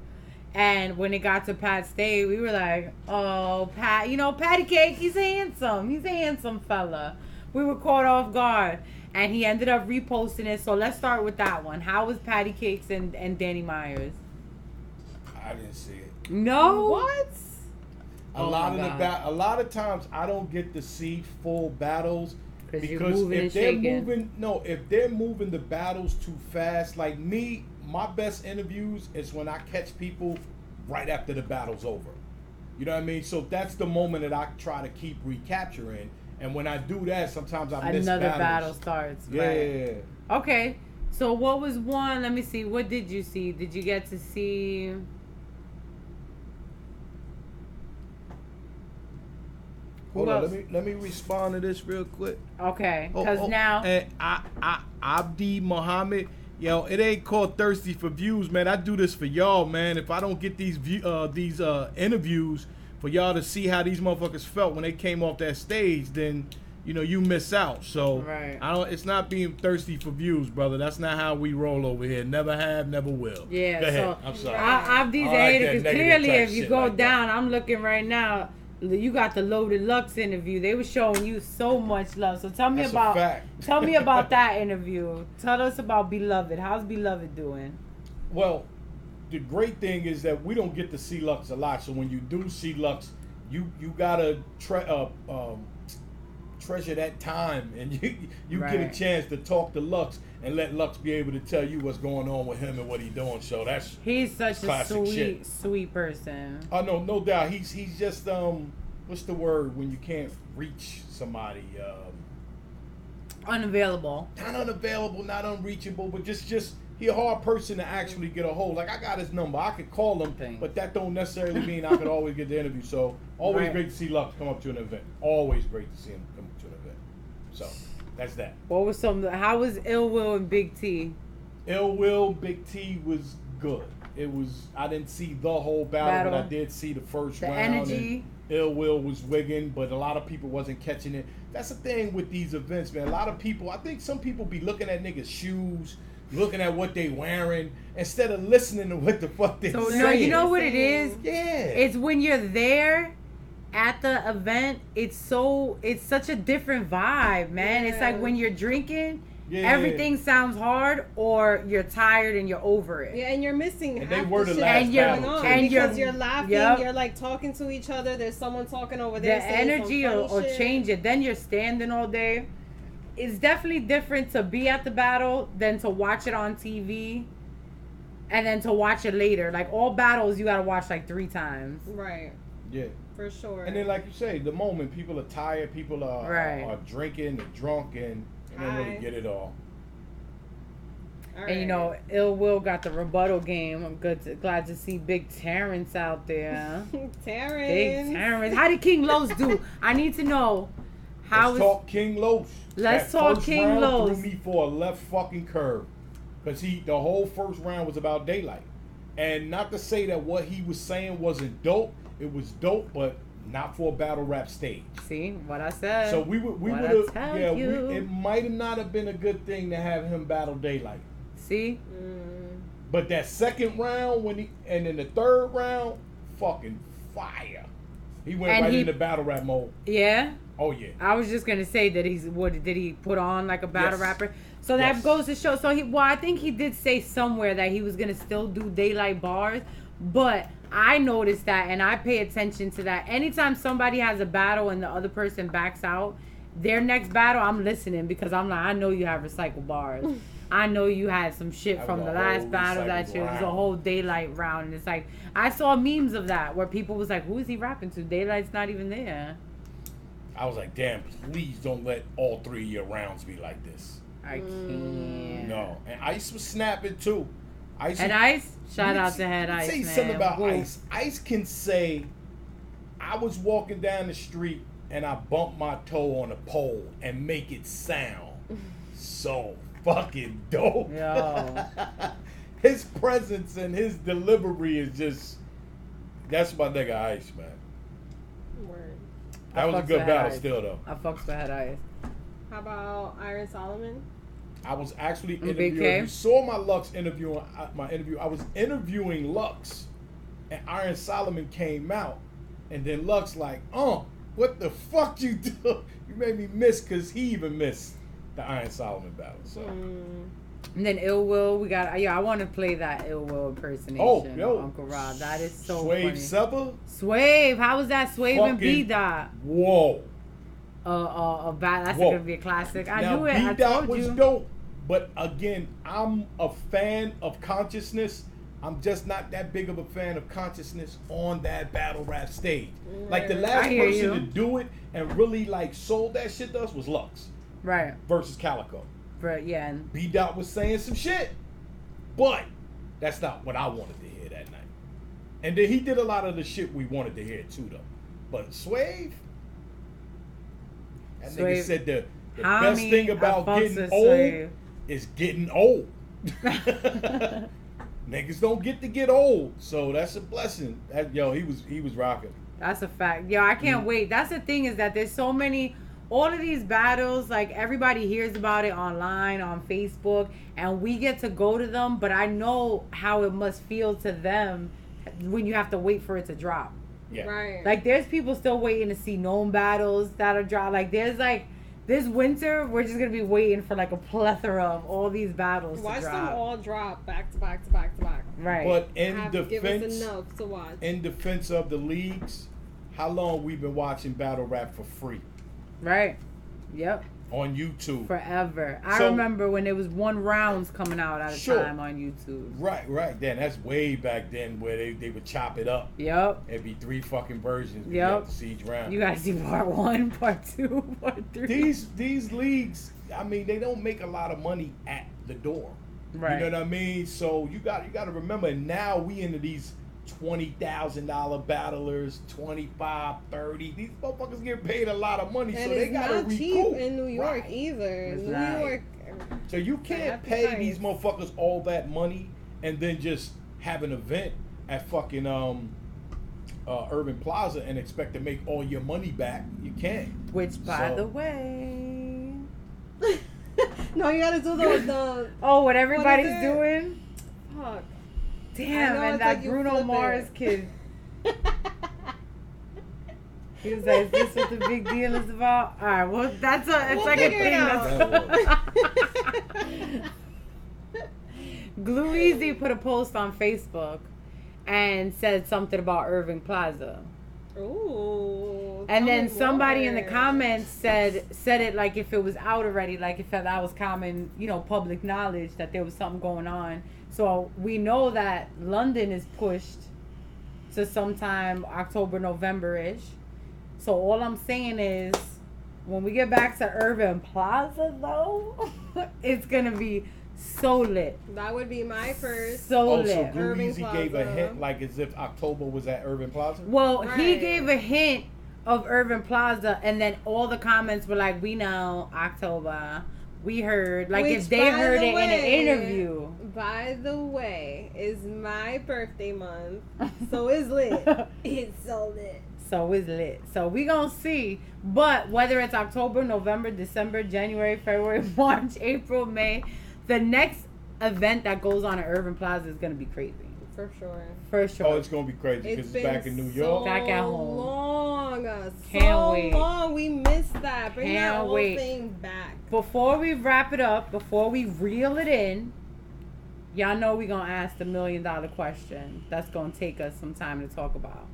And when it got to Pat Stay, we were like, oh, Pat, you know, Patty Cake, he's handsome. He's a handsome fella. We were caught off guard. And he ended up reposting it. So let's start with that one. How was Patty Cakes and Danny Myers? I didn't see it. No? What? A lot of times I don't get to see full battles because if they're moving the battles too fast, like me, my best interviews is when I catch people right after the battle's over. You know what I mean? So that's the moment that I try to keep recapturing. And when I do that, sometimes I miss another battles. battle starts. Yeah. Right. Okay. So what was one? Let me see. What did you see? Did you get to see? Hold on. Let me respond to this real quick. Okay. Because now. And Abdi Muhammad. Yo, it ain't called thirsty for views, man. I do this for y'all, man. If I don't get these interviews for y'all to see how these motherfuckers felt when they came off that stage, then you know you miss out. So right. it's not being thirsty for views, brother. That's not how we roll over here. Never have, never will. Yeah. Go ahead. So I'm sorry. Abdi's a hater because clearly, if you go down, I'm looking right now. You got the Loaded Lux interview. They were showing you so much love. So tell me about that interview. Tell us about Beloved. How's Beloved doing? Well, the great thing is that we don't get to see Lux a lot. So when you do see Lux, you gotta treasure that time, and you right. get a chance to talk to Lux and let Lux be able to tell you what's going on with him and what he's doing. So he's such a sweet, sweet person. Oh no doubt. He's just what's the word when you can't reach somebody? Unavailable. Not unavailable, not unreachable, but just he a hard person to actually get a hold. Like I got his number, I could call him, but that don't necessarily mean I could always get the interview. So always right. great to see Lux come up to an event. Always great to see him come up to an event. So that's that. What was how was Ill Will and Big T? Ill Will, Big T was good. It was. I didn't see the whole battle, but I did see the first round. Energy. Ill Will was wigging, but a lot of people wasn't catching it. That's the thing with these events, man. A lot of people. I think some people be looking at niggas' shoes, looking at what they wearing, instead of listening to what the fuck they saying. No, you know what it is? Yeah. It's when you're there at the event, it's such a different vibe, man. Yeah. It's like when you're drinking, everything sounds hard, or you're tired and you're over it. Yeah, and you're missing and half they were the the shit last going battle, on too. because you're laughing, yep. you're like talking to each other. There's someone talking over there. The energy will change it. Then you're standing all day. It's definitely different to be at the battle than to watch it on TV and then to watch it later. Like all battles, you gotta watch like 3 times. Right. Yeah. For sure. And then, like you say, the moment people are tired, people are drinking, they're drunk, and they don't really get it all. And you know, Ill Will got the rebuttal game. I'm glad to see Big Terrence out there. Big Terrence. How did King Los do? I need to know. Let's talk King Los. Let's talk King Los. Threw me for a left fucking curve, because the whole first round was about Daylight, and not to say that what he was saying wasn't dope. It was dope, but not for a battle rap stage. See what I said? So we would have, it might have not have been a good thing to have him battle Daylight. See? But that second round and then the third round, fucking fire. He went into battle rap mode. Yeah. Oh yeah. I was just gonna say that did he put on like a battle rapper? So that goes to show. So I think he did say somewhere that he was gonna still do Daylight bars, but I noticed that and I pay attention to that. Anytime somebody has a battle and the other person backs out, their next battle, I'm listening because I'm like, I know you have recycled bars. I know you had some shit from the last battle that year. It was a whole Daylight round. And it's like, I saw memes of that where people was like, who is he rapping to? Daylight's not even there. I was like, damn, please don't let all 3 of your rounds be like this. I can't. No. And Ice was snapping too. Ice? Shout out to Head Ice, say man. Something about Woo. Ice. Ice can say, I was walking down the street and I bumped my toe on a pole and make it sound so fucking dope. Yo. His presence and his delivery is just, that's my nigga Ice, man. Word. That was a good battle still, though. I fucks with Head Ice. How about Iron Solomon? I was actually Big interviewing. K? You saw my Lux interview, my interview. I was interviewing Lux, and Iron Solomon came out, and then Lux like, what the fuck you do? You made me miss, because he even missed the Iron Solomon battle. So. And then Ill Will, we got. I want to play that Ill Will impersonation. Oh, yo. of Uncle Rob, that is so Swave funny. Seba? Swave, how was that? Swave and B Dot. Whoa. That's Whoa. gonna be a classic. I Now, knew it. I B-Dot told was you. dope, but again, I'm a fan of consciousness. I'm just not that big of a fan of consciousness on that battle rap stage. Like the last I hear person you. to do it and really like sold that shit to us was Lux Right. versus Calico. But yeah. And B-Dot was saying some shit, but that's not what I wanted to hear that night. And then he did a lot of the shit we wanted to hear too, though. But Swave, that nigga Swave, said the homie, best thing about I fucks getting with old Swave. is getting old. Niggas don't get to get old, so that's a blessing. He was rocking. That's a fact. Yo, I can't wait. That's the thing, is that there's so many, all of these battles, like everybody hears about it online, on Facebook, and we get to go to them, but I know how it must feel to them when you have to wait for it to drop. Yeah. Right. Like there's people still waiting to see known battles that'll drop. Like there's like, this winter, we're just gonna be waiting for like a plethora of all these battles Watch to them drop. all drop back to back to back to back. Right. But in Give us defense, enough to watch. in defense of the leagues, how long we've been watching battle rap for free Right. Yep. on YouTube? Forever. I So- remember when there was 1 rounds coming out at a Sure. time on YouTube. Right. Then that's way back then where they would chop it up. Yep. It'd be 3 fucking versions. Yep. To see each round. You gotta see part 1, part 2, part 3. These leagues, I mean, they don't make a lot of money at the door. Right. You know what I mean? So you got to remember, now we into these $20,000 battlers, 25, 30. These motherfuckers get paid a lot of money, And so they it's got to not cheap recoup. in New York Right. either. It's New not. York. So you can't Happy pay price. these motherfuckers all that money and then just have an event at fucking Urban Plaza and expect to make all your money back. You can't. Which, by So- the way... No, you gotta do the Oh, what everybody's it? doing? fuck. Damn, know, and it's that like you Bruno flip Mars it. kid. He was like, "Is this what the big deal is about?" All right, well, it's We'll like a figure it thing. out. That's Glue Easy put a post on Facebook and said something about Irving Plaza. Ooh. And tell then me somebody in the more. comments said it like if it was out already, like if that was common, public knowledge that there was something going on. So we know that London is pushed to sometime October, November-ish. So all I'm saying is, when we get back to Irving Plaza, though, it's gonna be so lit. That would be my first. So Oh, lit. so Glue Irving Easy gave a Plaza. hint like as if October was at Urban Plaza? Well, he Right. gave a hint of Urban Plaza, and then all the comments were like, "We know October. We heard." Like Which, if they by heard the it in an way, interview. By the way, is my birthday month. So it's lit. It's so lit. So it's lit. So we gonna see. But whether it's October, November, December, January, February, March, April, May, the next event that goes on at Urban Plaza is gonna be crazy. For sure. For sure. Oh, it's gonna be crazy because it's been back in New York. Back at home. Long. Can't so wait. long. We missed that. Bring that Can't whole wait. thing back. Before we wrap it up, before we reel it in, y'all know we gonna ask the $1 million question. That's gonna take us some time to talk about.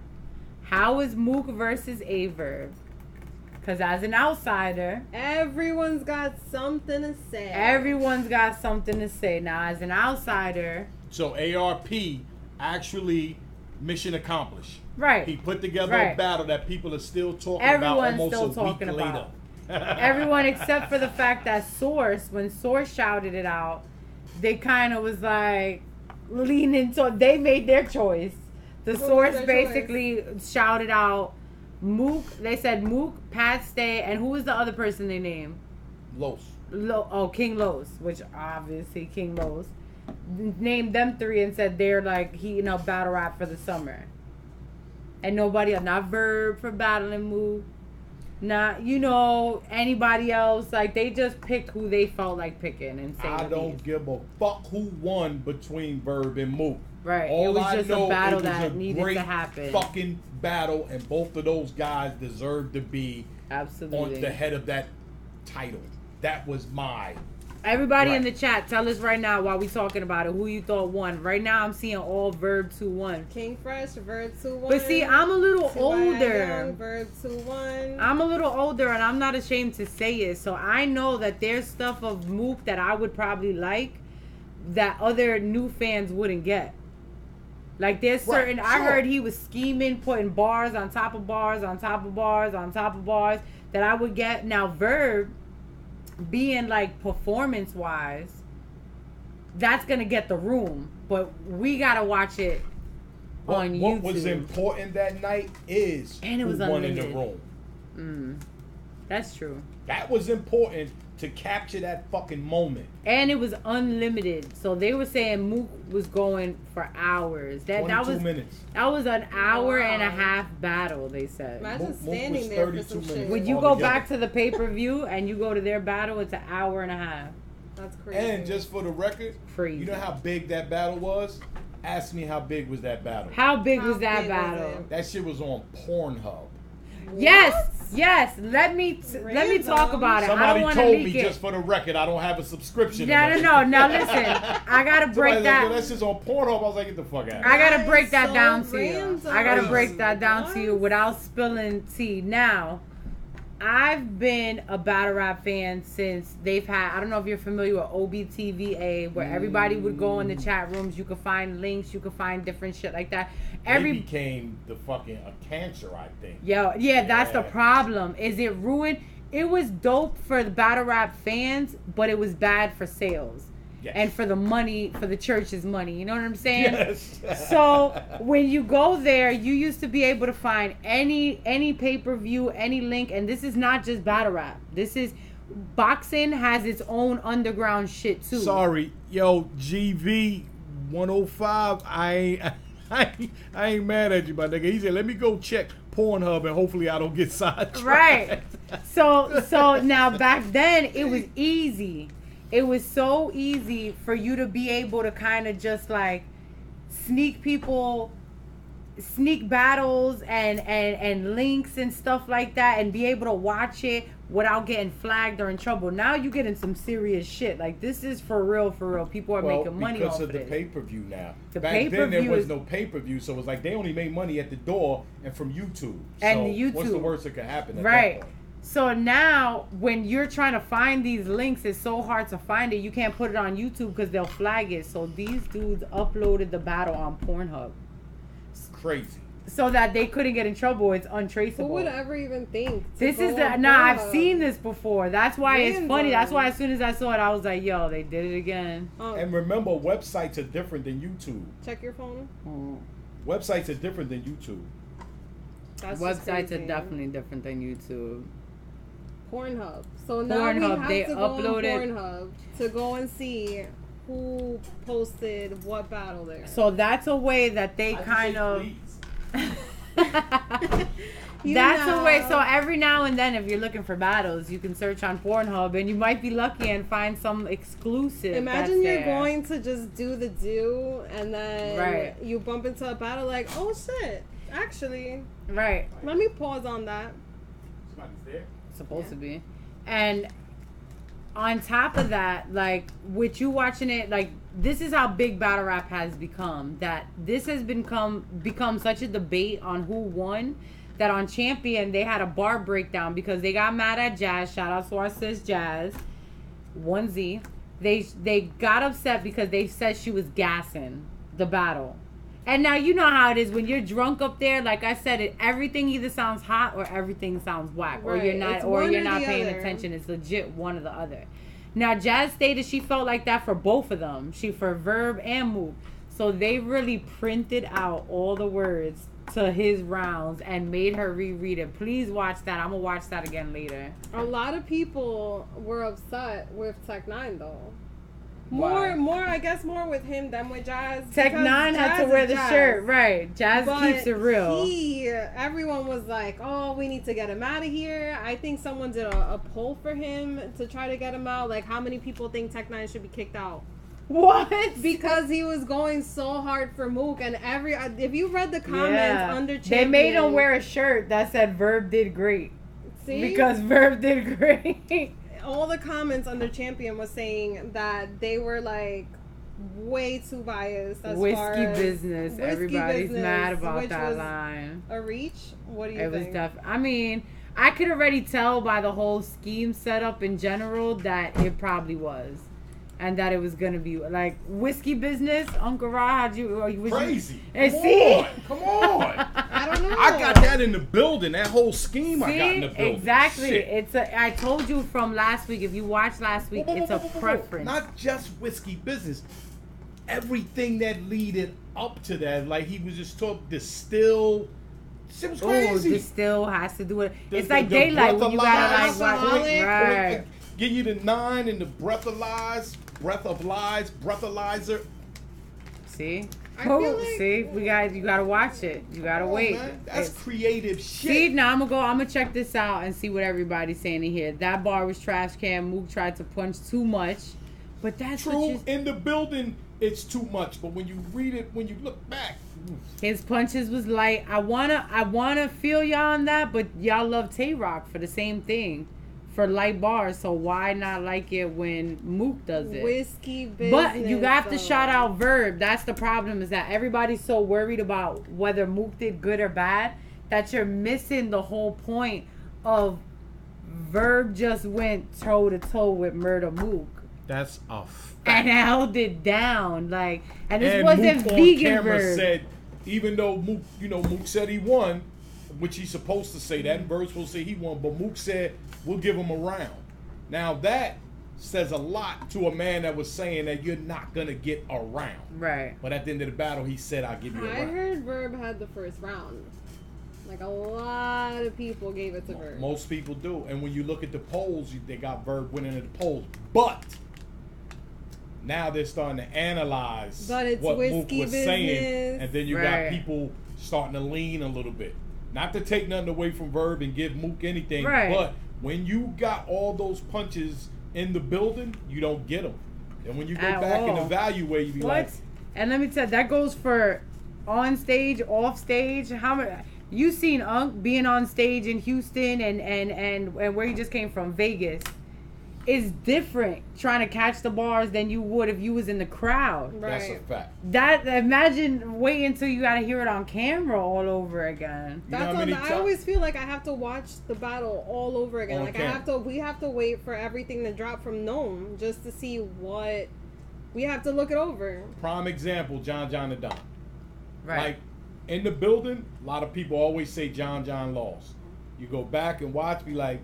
How is Mook versus Averb? Because as an outsider, Everyone's got something to say. everyone's got something to say. Now, as an outsider, So ARP actually mission accomplished. right? He put together Right. a battle that people are still talking Everyone's about almost still a week talking later. about. Everyone except for the fact that when Source shouted it out, they kind of was like leaning to, they made their choice. The What was Source their basically shouted out Mook. They said Mook, Pat Stay, and who was the other person they named? Los. King Los, which obviously King Los named them 3 and said they're like battle rap for the summer. And nobody else, not Verb for Battle and Move, not anybody else. Like they just picked who they felt like picking and saying. I don't give a fuck who won between Verb and Move. Right. All it was I just know, a battle it was that a needed great to happen. Fucking battle, and both of those guys deserve to be absolutely on the head of that title. That was my. Everybody in the chat, tell us right now while we talking about it who you thought won. Right now, I'm seeing all Verb 2-1. King Fresh, Verb 2-1. But see, I'm a little older. Young, Verb 2-1. I'm a little older, and I'm not ashamed to say it. So I know that there's stuff of Mook that I would probably like that other new fans wouldn't get. Like there's certain. I heard he was scheming, putting bars on top of bars on top of bars on top of bars that I would get. Now Verb, being like performance wise, that's gonna get the room, but we gotta watch it on YouTube. What was important that night is and it was who won in unlimited. the room. That's true. That was important to capture that fucking moment. And it was unlimited, so they were saying Mook was going for hours. That was minutes. That was an hour and a half battle. They said. Imagine standing there for some shit. Would you go back to the pay-per-view and you go to their battle? It's an hour and a half. That's crazy. And just for the record, crazy. You know how big that battle was? Ask me how big was that battle. How big was that battle? That shit was on Pornhub. Yes. Let me talk about it. Somebody I don't told leak me it. just for the record, I don't have a subscription. No. Now listen, I gotta break that. That's just on Pornhub. I was like, get the fuck out. I gotta break that down to you. I gotta break that down to you without spilling tea. Now, I've been a battle rap fan since they've had. I don't know if you're familiar with OBTVA, where everybody would go in the chat rooms. You could find links. You could find different shit like that. They became the fucking a cancer, I think. Yeah, that's the problem. Is it ruined? It was dope for the battle rap fans, but it was bad for sales. Yes. And for the money, for the church's money. You know what I'm saying? Yes. So when you go there, you used to be able to find any pay-per-view, any link. And this is not just battle rap. This is boxing has its own underground shit too. Sorry, yo, GV 105. I ain't mad at you, my nigga. He said, let me go check Pornhub and hopefully I don't get sidetracked. Right. So now back then it was easy. It was so easy for you to be able to kind of just like sneak battles and links and stuff like that and be able to watch it without getting flagged or in trouble. Now you get in some serious shit. Like this is for real. People are making money off of because of the this. pay-per-view now. Back then there was no pay-per-view, so it was like they only made money at the door and from YouTube. What's the worst that could happen at that point? So now, when you're trying to find these links, it's so hard to find it. You can't put it on YouTube because they'll flag it. So these dudes uploaded the battle on Pornhub. It's crazy. So that they couldn't get in trouble. It's untraceable. Who would ever even think? This is I've seen this before. That's why it's funny. That's why as soon as I saw it, I was like, yo, they did it again. And remember, websites are different than YouTube. Check your phone. Websites are different than YouTube. Websites are definitely different than YouTube. Pornhub. So now we have to go on Pornhub to go and see who posted what battle there. So that's a way that they kind of... That's a way. So every now and then, if you're looking for battles, you can search on Pornhub and you might be lucky and find some exclusive. Imagine you're going to just do the do and then you bump into a battle like, oh shit, actually. Right. Let me pause on that. Somebody's there. Supposed to be. And on top of that, like with you watching it, like this is how big battle rap has become, that this has become such a debate on who won, that on Champion they had a bar breakdown because they got mad at Jazz. Shout out to our sis Jazz 1Z. They got upset because they said she was gassing the battle. And now you know how it is when you're drunk up there. Like I said, everything either sounds hot or everything sounds whack, or you're not paying attention. It's legit one or the other. Now Jazz stated she felt like that for both of them. For Verb and Mook. So they really printed out all the words to his rounds and made her reread it. Please watch that. I'm gonna watch that again later. A lot of people were upset with Tech 9 though. Why? More, I guess more with him than with Jazz. Tech 9 had to wear the shirt, right? Jazz keeps it real. Everyone was like, "Oh, we need to get him out of here." I think someone did a poll for him to try to get him out. Like, how many people think Tech 9 should be kicked out? What? Because he was going so hard for Mook, and if you read the comments under Champion, they made him wear a shirt that said Verb did great. See? Because Verb did great. All the comments under Champion was saying that they were like way too biased as Whiskey far as business. Everybody's mad about that line. A reach? What do you think? It was I mean, I could already tell by the whole scheme setup in general that it probably was. And that it was gonna be like whiskey business, Uncle Ra. Crazy. Come on. I don't know. I got that in the building. That whole scheme I got in the building. Exactly. Shit. I told you from last week. If you watched last week, it's a preference. Not just whiskey business. Everything that leaded up to that, like he was just talking distill. Shit was crazy. Distill has to do it. It's like daylight when you gotta like right. Give you the 9 and the breathalyzer. See? See? You gotta watch it. You gotta wait. Man. That's creative shit. See, now I'm gonna check this out and see what everybody's saying in here. That bar was trash can. Mook tried to punch too much. But that's true. In the building, it's too much. But when you read it, when you look back, his punches was light. I wanna feel y'all on that, but y'all love Tay-Rock for the same thing. For light bars, so why not like it when Mook does it? Whiskey business. But you have to shout out Verb. That's the problem, is that everybody's so worried about whether Mook did good or bad that you're missing the whole point of Verb just went toe to toe with Murder Mook. That's a fact. And held it down, like, and this wasn't Mook vegan on camera Verb. said, even though Mook said he won, which he's supposed to say that, and Bird's supposed to say he won, but Mook said, we'll give him a round. Now that says a lot to a man that was saying that you're not going to get a round. Right. But at the end of the battle, he said, I'll give you a round. I heard Verb had the first round. Like, a lot of people gave it to Verb. Most people do. And when you look at the polls, they got Verb winning at the polls. But now they're starting to analyze what Mook was saying. And then you got people starting to lean a little bit. Not to take nothing away from Verb and give Mook anything, but when you got all those punches in the building, you don't get them. And when you go back and evaluate, you be like... And let me tell you, that goes for on stage, off stage. How many... You seen Unc being on stage in Houston and where he just came from, Vegas. It's different trying to catch the bars than you would if you was in the crowd. Right. That's a fact. Imagine waiting until you gotta hear it on camera all over again. I always feel like I have to watch the battle all over again. Like we have to wait for everything to drop from Gnome just to see what we have to look it over. Prime example, John and Don. Right. Like in the building, a lot of people always say John lost. You go back and watch, be like,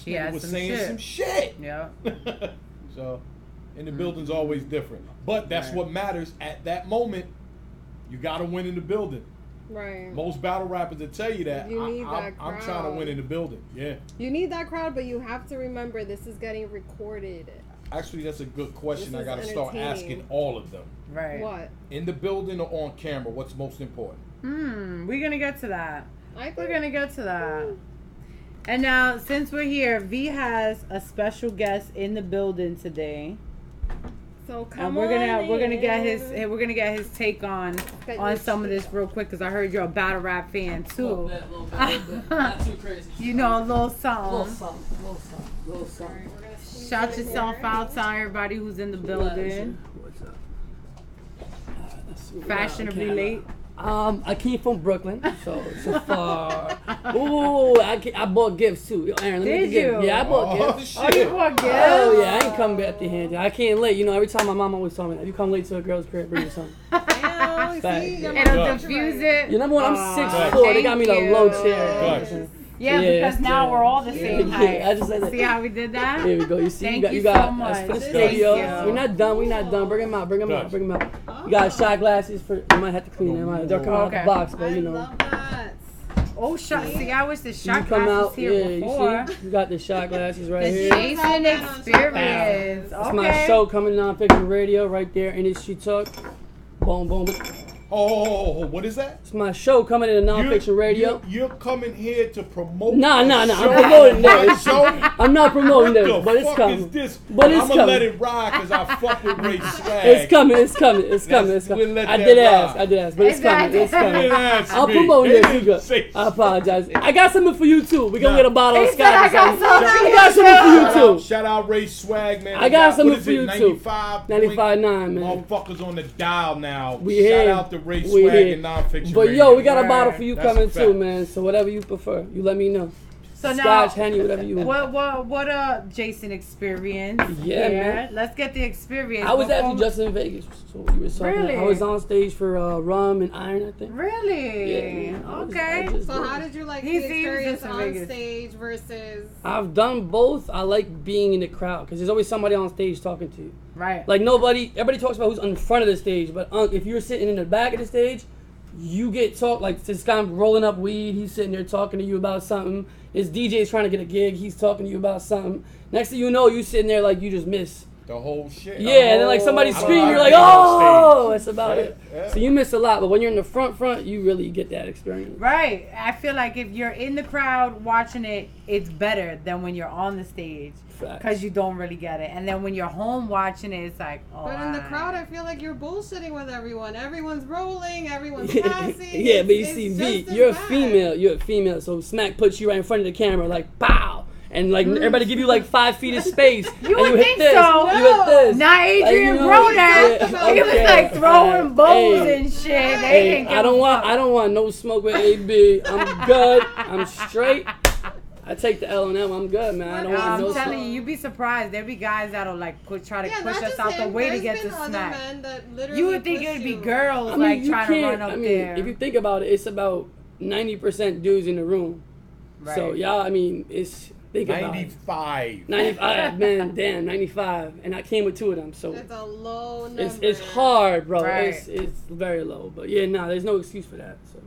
she was saying some shit. Yeah. So, in the building's always different. But that's what matters at that moment. You got to win in the building. Right. Most battle rappers will tell you that. You need that crowd. I'm trying to win in the building. Yeah. You need that crowd, but you have to remember this is getting recorded. Actually, that's a good question. I got to start asking all of them. Right. What? In the building or on camera, what's most important? We're going to get to that. We're going to get to that. And now, since we're here, V has a special guest in the building today. So come we're gonna get his take on some of this real quick, because I heard you're a battle rap fan too. A little bit. Not too crazy. You know, a little something. Little something. Shout yourself out to everybody who's in the building. What's up? Fashionably late. I came from Brooklyn, so far. Ooh, I bought gifts too. Aaron, let me Did you? Yeah, I bought gifts. Oh, you bought gifts? Oh yeah, I ain't come back to hand. I came late. You know, every time my mom always told me, if you come late to a girl's crib, bring her something. See, It'll diffuse it. You number one, I'm 6'4". They got me the low chair. Yeah, because now we're all the same height. I just said that. See how we did that? Here we go. You see, Thank you got so much. that's for the Thank studio. you. We're not done. We're not done. Bring them out. Bring them out. Bring them out. Bring them out. You got shot glasses for. You might have to clean them. They're coming out the box, but you know. I love that. Oh, shot. See, I wish the You shot come glasses out. here Yeah, before. you see, you got the shot glasses right The here. Jason experience. It's my show coming on Fiction Radio right there, Industry Talk. Boom, boom. Oh, what is that? It's my show coming in non-fiction radio. You're coming here to promote. Nah. I'm show? promoting My this. show? I'm not promoting What this, the but it's fuck coming. is this? But it's I'm coming. gonna let it ride because I fuck with Ray Swag. It's coming. It's coming. It's coming. It's We'll coming. let I that did ride. ask, but it's coming. It's coming. Didn't ask I'll me. promote They this. didn't You go. say I apologize. I got something for you too. We gonna Nah. get a bottle of He said I scotch. got something for I you got something for you too. Shout out Ray Swag, man. I got something what is for it, you too. 95.9, 95.9, man. Motherfuckers on the dial now. We Shout here. out to Ray We Swag here. and Nonfiction But Radio. yo, we got a bottle for you That's coming a fact. too, man. So whatever you prefer, you let me know. So now, Scotch, Henny, whatever you want. what a Jason experience. Yeah, here. man. Let's get the experience. I was Before- actually just in Vegas. So you were talking. Really? I was on stage for Rum and Iron, I think. Really? Yeah, man. I Okay. just So did how it. did you like He the seems experience in on Vegas. stage versus? I've done both. I like being in the crowd because there's always somebody on stage talking to you. Right. Like everybody talks about who's in front of the stage, but if you're sitting in the back of the stage, you get talk like this guy rolling up weed. He's sitting there talking to you about something. His DJ's trying to get a gig. He's talking to you about something. Next thing you know, you sitting there like you just miss. The whole shit. Yeah, and then like somebody whole scream, you're like, being on oh, stage. that's about it. Yeah. So you miss a lot, but when you're in the front, you really get that experience. Right. I feel like if you're in the crowd watching it, it's better than when you're on the stage Facts. because you don't really get it. And then when you're home watching it, it's like, oh. But in the crowd, I feel like you're bullshitting with everyone. Everyone's rolling. Everyone's passing. Yeah, but you It's see, just V, as you're a bad. female. You're a female, so Smack puts you right in front of the camera, like, pow. And like everybody give you like 5 feet of space. You and would you hit think this. so. You hit this. Not Adrian Like, you know, Broder. yeah, He was okay. like throwing bows Hey. and shit. They Hey, didn't give I don't a want fuck. no smoke with AB. I'm good. I'm straight. I take the L on that one. I'm good, man. I don't want I'm no telling smoke. you, you'd be surprised. There'd be guys that'll like try to Yeah, push not us just out the him. way to There's get to been other Smack. men that literally You would think push it'd be you. girls I mean, like you trying to can't. run up I mean, there. if you think about it, it's about 90% dudes in the room. Right. So y'all, I mean, it's think about it. 95. 95, man, damn, 95, and I came with 2 of them, so It's a low number. it's hard, bro. Right. It's very low, but yeah, there's no excuse for that. So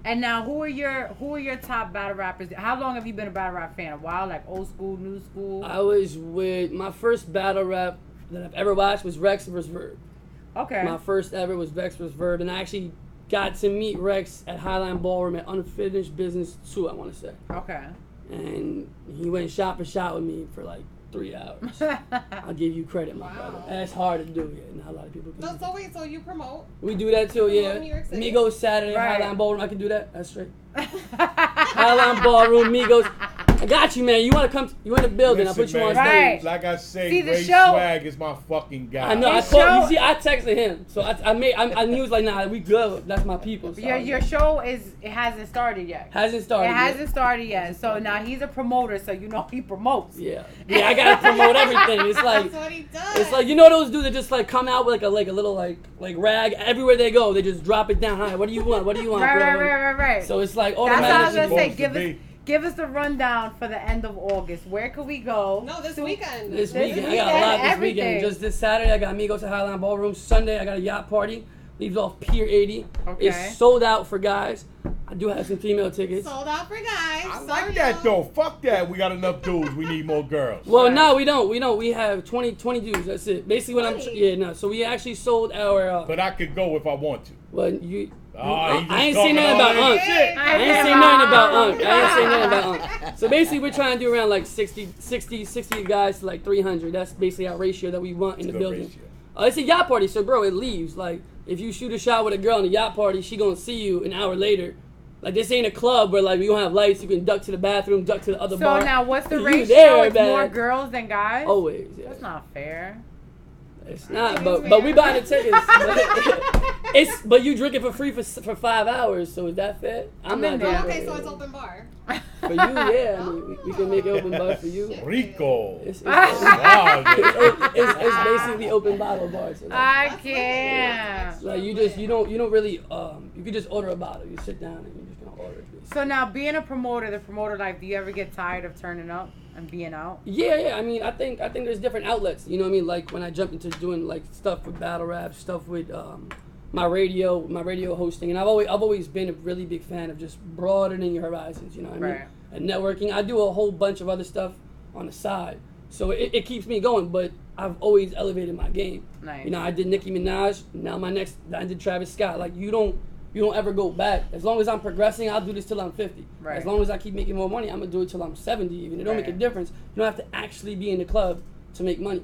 And now, who are your top battle rappers? How long have you been a battle rap fan? A while, like old school, new school. I was with my first battle rap that I've ever watched was Rex vs. Verb. Okay. My first ever was Vex vs. Verb, and I actually got to meet Rex at Highline Ballroom at Unfinished Business 2, I want to say. Okay. And he went shot for shot with me for like 3 hours. I'll give you credit, my brother. That's hard to do. Yeah, not a lot of people can do So that. wait, so you promote? We do that too, Promote yeah. New York City. Migos Saturday, Right. Highline Ballroom. I can do that. That's straight. Highline Ballroom, Migos. I got you, man. You want to come? You in the building? Listen, I put you on man, stage. Right. Like I say, See, the Ray show- Swag is my fucking guy. I know. I His called. show- You see, I texted him, so I knew he was like, "Nah, we good. That's my people." So Your show it hasn't started yet. hasn't started. It yet. hasn't started yet. So now he's a promoter, so you know he promotes. Yeah, I gotta promote everything. It's like. That's what he does. It's like, you know those dudes that just like come out with like a little like rag everywhere they go. They just drop it down. Hi, what do you want? What do you want, Right, bro? right. So it's like That's what I was automatically. gonna say. supposed to Give us the rundown for the end of August. Where could we go? No, this weekend. This This weekend, I weekend, got a lot this everything. weekend. Just this Saturday, I got Amigos at Highline Ballroom. Sunday, I got a yacht party. Leaves off Pier 80. Okay. It's sold out for guys. I do have some female tickets. Sold out for guys. I Sorry, like that y'all. though. Fuck that. We got enough dudes. We need more girls. Well, no, we don't. We have 20 dudes. That's it. Basically, what I'm. 20? Yeah, no. So we actually sold our. But I could go if I want to. Well, you. Oh, I he just ain't talking saying nothing all about that Unc. shit. I ain't saying nothing about Unc. I ain't saying nothing about Unc. So basically, we're trying to do around like 60 guys to like 300. That's basically our ratio that we want in the Good building. ratio. It's a yacht party, so bro, it leaves. Like, if you shoot a shot with a girl in a yacht party, she gonna see you an hour later. Like, this ain't a club where like we don't have lights. You can duck to the bathroom, duck to the other So bar. now, what's the You ratio? there, It's man. more girls than guys. Always, yeah. That's not fair. It's not, but we buying the tickets. But you drink it for free for 5 hours. So is that fair? I'm in not there. Oh, doing okay, that. so it's open bar. For you, yeah. I mean, we can make it open bar for you. Rico. It's Wow. basically open bottle bars. So like, I can't. like you don't really you can just order a bottle. You sit down and you're just gonna order it. So now, being a promoter, the promoter life, do you ever get tired of turning up and being out? Yeah. I mean, I think there's different outlets. You know what I mean? Like when I jumped into doing like stuff with battle rap, stuff with my radio hosting, and I've always been a really big fan of just broadening your horizons. You know what I mean? Right. And networking. I do a whole bunch of other stuff on the side, so it keeps me going. But I've always elevated my game. Nice. You know, I did Nicki Minaj. Now I did Travis Scott. Like you don't ever go back. As long as I'm progressing, I'll do this till I'm 50. Right. As long as I keep making more money, I'm gonna do it till I'm 70. Even it don't make a difference. You don't have to actually be in the club to make money.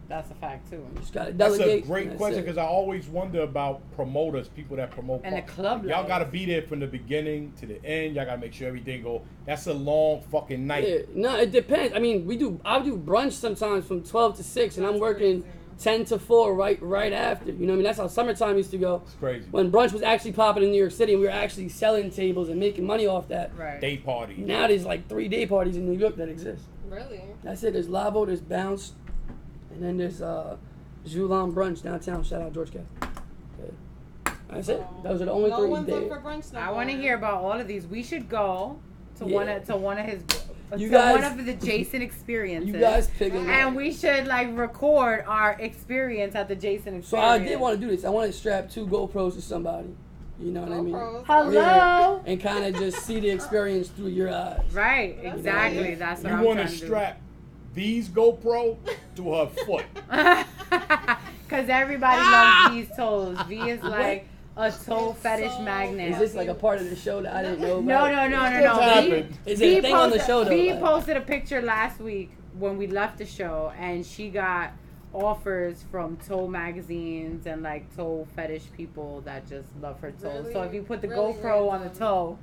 That's a fact too. You just gotta That's delegate. a great question because I always wonder about promoters, people that promote. And the club Y'all life. got to be there from the beginning to the end. Y'all got to make sure everything go. That's a long fucking night. Yeah. No, it depends. I mean, I'll do brunch sometimes from 12 to 6, and I'm working 10 to 4 right after. You know what I mean? That's how summertime used to go. It's crazy. When brunch was actually popping in New York City, and we were actually selling tables and making money off that. Right. Day party. Now there's like 3 day parties in New York that exist. Really? That's it. There's Lavo, there's Bounce, and then there's Julan Brunch downtown. Shout out George Cat. Okay. That's it. Those are the only No 3 one's up days. for brunch no I want to more. hear about all of these. We should go to Yeah. one of his You to guys- one of the Jason experiences. You guys pick it. and we should like record our experience at the Jason So experience. I did want to do this. I want to strap 2 GoPros to somebody. You know what I mean? GoPros. Hello. Yeah. And kind of just see the experience through your eyes. Right, exactly. nice. That's what You I'm want trying to to do. strap these GoPro to her foot. Because everybody loves V's toes. V is like a toe fetish so magnet. Is this like a part of the show that I didn't know No. about? happened. Is it a thing on the show though? V Like- posted a picture last week when we left the show, and she got offers from toe magazines and like toe fetish people that just love her toes. Really? So if you put the Really GoPro on the random. toe,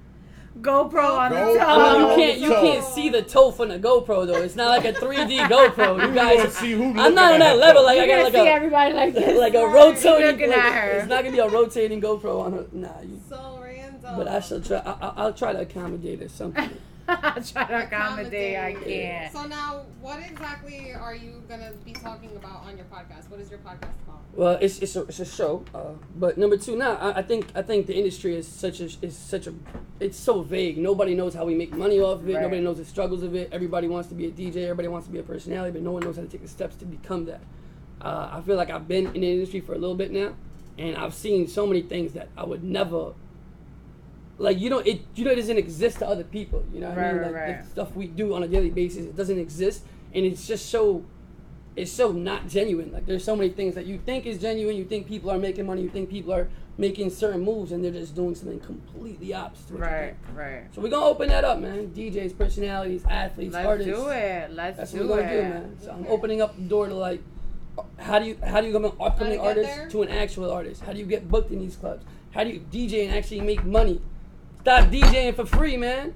GoPro on the GoPro. toe. I mean, Oh, you can't see the toe from the GoPro though. It's not like a 3D GoPro. You You guys, want to see who I'm not on that level. Like I You're got gonna like see a everybody like this. like a rotating. Looking like, at her. It's not gonna be a rotating GoPro on her. Nah, So random. but I shall try. I'll try to accommodate it something. I try to accommodate. I can't. So now, what exactly are you gonna be talking about on your podcast? What is your podcast called? Well, it's a show, but number 2, now I think the industry is it's so vague. Nobody knows how we make money off of it. Right. Nobody knows the struggles of it. Everybody wants to be a DJ. Everybody wants to be a personality, but no one knows how to take the steps to become that. I feel like I've been in the industry for a little bit now, and I've seen so many things that I would never. Like it doesn't exist to other people. You know what I mean? Like Right. the stuff we do on a daily basis, it doesn't exist, and it's just so. It's so not genuine. Like there's so many things that you think is genuine. You think people are making money. You think people are making certain moves, and they're just doing something completely opposite. to what you Right, think. right. So we're gonna open that up, man. DJs, personalities, athletes, Let's artists. do it. Let's That's do what we're it. gonna do, man. So I'm opening up the door to like, how do you go from an upcoming How to get artist there? to an actual artist? How do you get booked in these clubs? How do you DJ and actually make money? Stop DJing for free, man.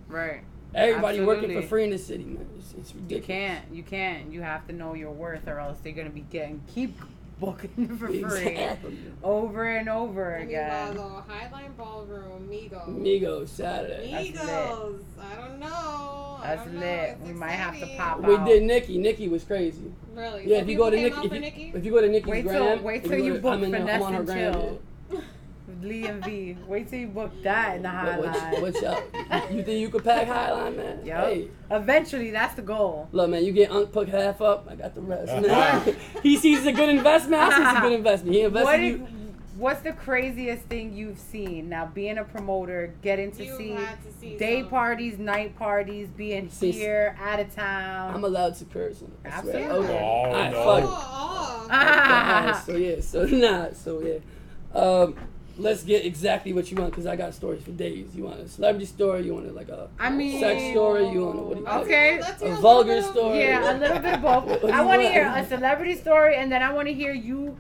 Right. Everybody working Absolutely. for free in this city, man. It's ridiculous. You can't. You have to know your worth, or else they're gonna be keep booking for free Exactly. over and over again. Meanwhile, Highline Ballroom, Migos. Migos Saturday. That's lit. Migos. I don't know. I That's don't know. lit. It's We might have to exciting. pop We out. did Nikki. Nikki was crazy. Really? Yeah, So if you go to people came out Nikki, for if you go to Nikki's Wait till- gram, wait if till you go to- book I'm Finesse on her and gram, Chill. Lee and V. Wait till you book that in the yeah. Highline. What's up? You think you could pack Highline, man? Yup. Hey, Eventually, that's the goal. look, man, you get Unc put half up. I got the rest. Man. He sees it's a good investment. I see it's a good investment. He invested in you. What's the craziest thing you've seen? Now, being a promoter, getting to You see had to see day some. parties, night parties, being See, here, out of town. I'm allowed to curse. I swear. Absolutely. Okay. Oh, All right, no. fuck it. Oh, Ah. So yeah. Let's get exactly what you want because I got stories for days. You want a celebrity story? You want like a I mean, sex story? You want what do you Okay. Let's a hear vulgar little bit of- story? Yeah, a little bit of What both. do I you want to want? hear a celebrity story, and then I want to hear you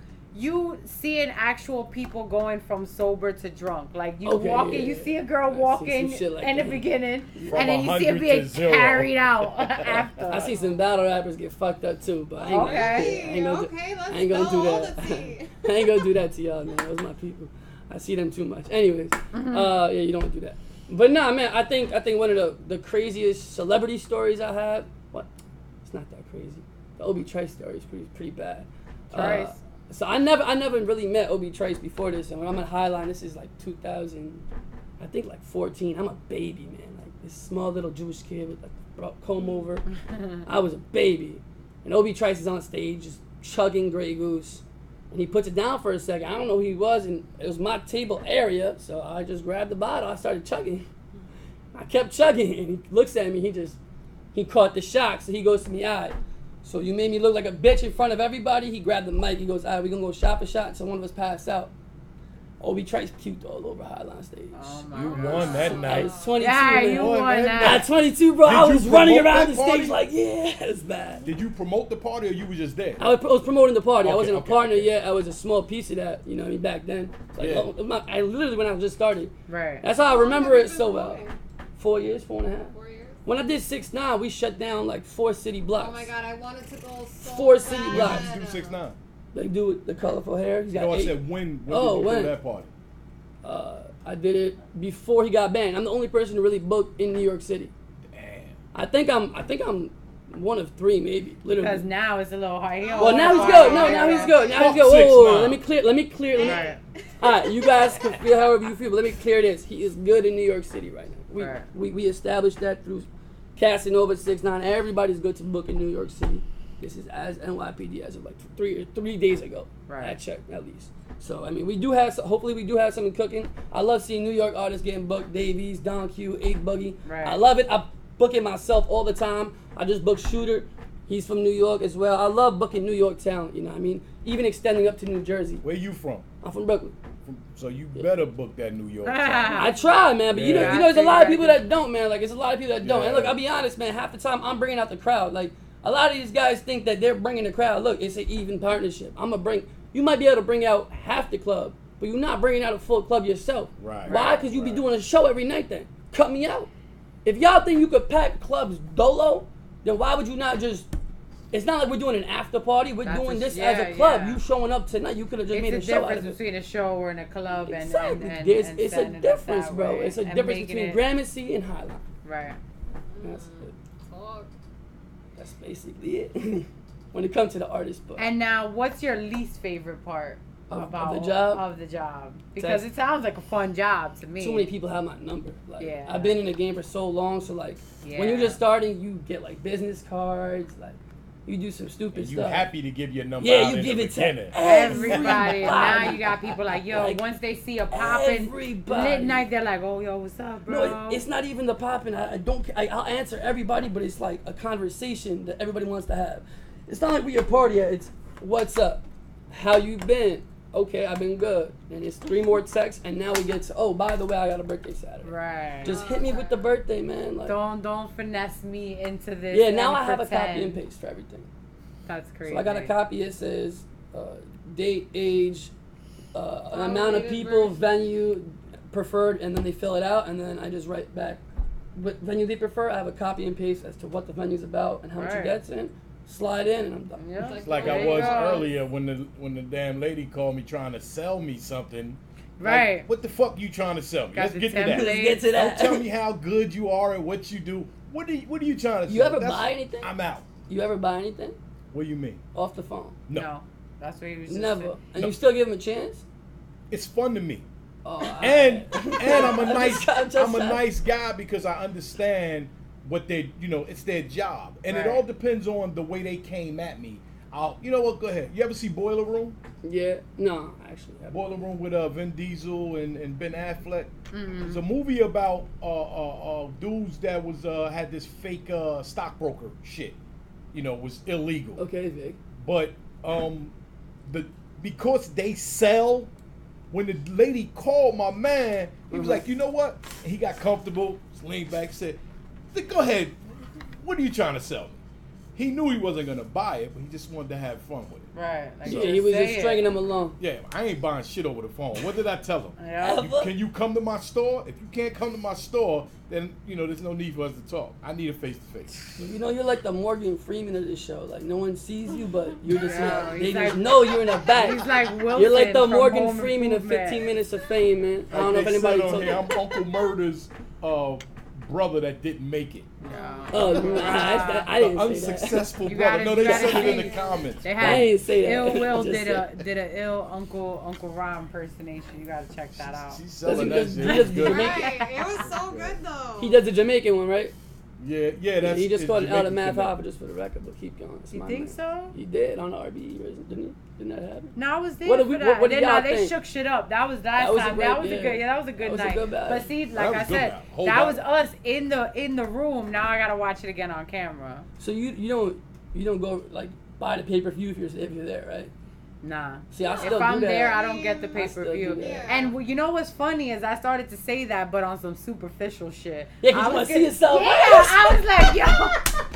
seeing actual people going from sober to drunk. Like you Okay, walking, yeah, you yeah. see a girl I see walking some shit like in the that. beginning, From and then you see her 100 being to 0. carried out after. I see some battle rappers get fucked up too, but I ain't Okay. I ain't gonna, Okay, let's I ain't gonna do spill all that. the tea. I ain't gonna do that to y'all, man. Those my people. I see them too much. Anyways, yeah, you don't want to do that. But no, man, I think one of the craziest celebrity stories I have. What? It's not that crazy. The Obi Trice story is pretty bad. Trice. So I never really met Obi Trice before this, and when I'm at Highline, this is like 2000, I think like 14. I'm a baby, man, like this small little Jewish kid with like a comb over. I was a baby, and Obi Trice is on stage just chugging Grey Goose, and he puts it down for a second. I don't know who he was, and it was my table area, so I just grabbed the bottle. I started chugging. I kept chugging, and he looks at me. He caught the shock, so he goes to me, all right, so you made me look like a bitch in front of everybody. He grabbed the mic. He goes, all right, we're going to go shot for shot until one of us pass out. Obi Trice puked all over Highline stage. Oh my You God. won that night. I was 22. Yeah, man. you won that. At 22, bro, Did I you was running promote around that the party? stage like, yeah, it's bad. Did you promote the party or you were just there? I was promoting the party. I Okay, wasn't okay, a partner okay. yet. I was a small piece of that, you know what I mean, back then. It's like, Yeah. I literally, when I just started. Right. That's how I remember it so well. Promoting? 4 years, 4.5. 4 years? When I did 6ix9ine, we shut down like 4 city blocks. Oh my god, I wanted to go so 4 city bad. blocks. When did you do 6ix9ine? They do with the colorful hair. He's got No, I 8. said when Oh, did you when? do that party? I did it before he got banned. I'm the only person to really book in New York City. Damn. I think I'm one of 3 maybe. Literally. Because now it's a little high. Well, now he's good. No, now he's good. Now he's good. Fuck Whoa, 6ix9ine. let me clear. Right. All right, you guys can feel however you feel, but let me clear this. He is good in New York City right now. Right. We established that through casting over 6ix9ine. Everybody's good to book in New York City. This is as NYPD as of like 3 days ago. Right. I checked at least. So I mean, hopefully we do have something cooking. I love seeing New York artists getting booked. Davies, Don Q, 8 Buggy. Right. I love it. I book it myself all the time. I just booked Shooter. He's from New York as well. I love booking New York talent. You know what I mean? Even extending up to New Jersey. Where you from? I'm from Brooklyn. So you better book that New York. I try, man, but you know, Yeah, there's a lot of I people that don't, man. Like, there's a lot of people that don't. Yeah. And look, I'll be honest, man. Half the time, I'm bringing out the crowd. Like, a lot of these guys think that they're bringing the crowd. Look, it's an even partnership. You might be able to bring out half the club, but you're not bringing out a full club yourself. Right. Why? Because you be doing a show every night. Then cut me out. If y'all think you could pack clubs dolo, then why would you not just? It's not like we're doing an after party. We're doing this as a club. yeah. You showing up tonight. You could have just made a It's a show out difference of it. between a show or in a club and Exactly. and It's a setting it up difference, that bro. way It's a and difference making between it- Gramercy and Highline. Right. That's it. Talk. That's basically it. When it comes to the artist part. And now, what's your least favorite part Of about the job? Of the job, because it sounds like a fun job to me. Too many people have my number. Like, Yeah. I've been in the game for so long, so like when you're Yeah. just starting, you get like business cards, like you do some stupid And you stuff. happy to give your number Yeah, out you in give the it to beginning. Everybody. Now you got people like, yo, Like, once they see a poppin' everybody. lit night, they're like, oh, yo, what's up, bro? No, it's not even the popping. I'll answer everybody, but it's like a conversation that everybody wants to have. It's not like we a party. It's what's up, how you been? Okay, I've been good. And it's 3 more texts, and now we get to, oh, by the way, I got a birthday Saturday. Right. Just hit me with the birthday, man. Like, Don't finesse me into this. yeah, now and I have a pretend. copy and paste for everything. That's crazy. So I got a copy. It says date, age, an amount of Validated people, version. venue, preferred, and then they fill it out, and then I just write back what venue they prefer. I have a copy and paste as to what the venue's about and how much it Right. gets in. Slide in, and I'm done. Yeah. It's like There I you was go. earlier when the damn lady called me trying to sell me something. Right. Like, what the fuck you trying to sell me? Got Let's the get to that. template. Let's get to that. Don't tell me how good you are at what you do. What are you trying to sell? You ever buy anything? I'm out. You ever buy anything What do you mean? off the phone? No. That's what he was just Never. And No. you still give them a chance? It's fun to me. Oh, And I'm a nice just I'm a saying. nice guy because I understand what they it's their job. And it Right. all depends on the way they came at me. You know what, go ahead. You ever see Boiler Room? Yeah. No, actually. I haven't. Boiler Room with Vin Diesel and Ben Affleck. Mm-hmm. It's a movie about dudes that was had this fake stockbroker shit. Was illegal. Okay, Vic. But because they sell, when the lady called my man, he was like, you know what? And he got comfortable, just leaned back, said, go ahead. What are you trying to sell me? He knew he wasn't gonna buy it, but he just wanted to have fun with it. Right. Like Yeah, he was say just it. stringing them along. Yeah, I ain't buying shit over the phone. What did I tell him? Yeah. Can you come to my store? If you can't come to my store, then there's no need for us to talk. I need a face to face. You know, you're like the Morgan Freeman of this show. Like, no one sees you, but you're just Yeah, they he's just like- know you're in the back. He's like Wilson. You're like the from Morgan Home Freeman of Improvement. 15 Minutes of Fame, man. I don't know Like if they anybody said on told here, you. I'm Uncle Murder's brother that didn't make it. Oh, nah, I didn't say Unsuccessful You brother. gotta- No, you they gotta said it in see. the comments. They I had ain't say that. Ill Will I just did a ill Uncle Ron impersonation. You gotta check that out. She's selling that Does he shit. just Good. Right. It was so good though. He does the Jamaican one, right? Yeah, that's. He just it's called it out of Jamaican math connect. hopper just for the record, but keep going. It's You my think man. so? He did on the RBE version, didn't he? Didn't that happen? No, I was there What do for we- that. what do Then, y'all they think? shook shit up. That was That last was a time. great- That was yeah. a good. Yeah, that was a good That was a night. good battle. But see, That like was I a good said, battle. Whole that was battle. us in the room. Now I gotta watch it again on camera. So you don't go like buy the pay-per-view if you're there, right? Nah. See, I still If do I'm that. there, I don't get the I still do pay-per-view. that. Yeah. And you know what's funny is I started to say that, but on some superficial shit. Yeah, 'cause I you wanna was see gonna- yourself Yeah, first. I was like, yo.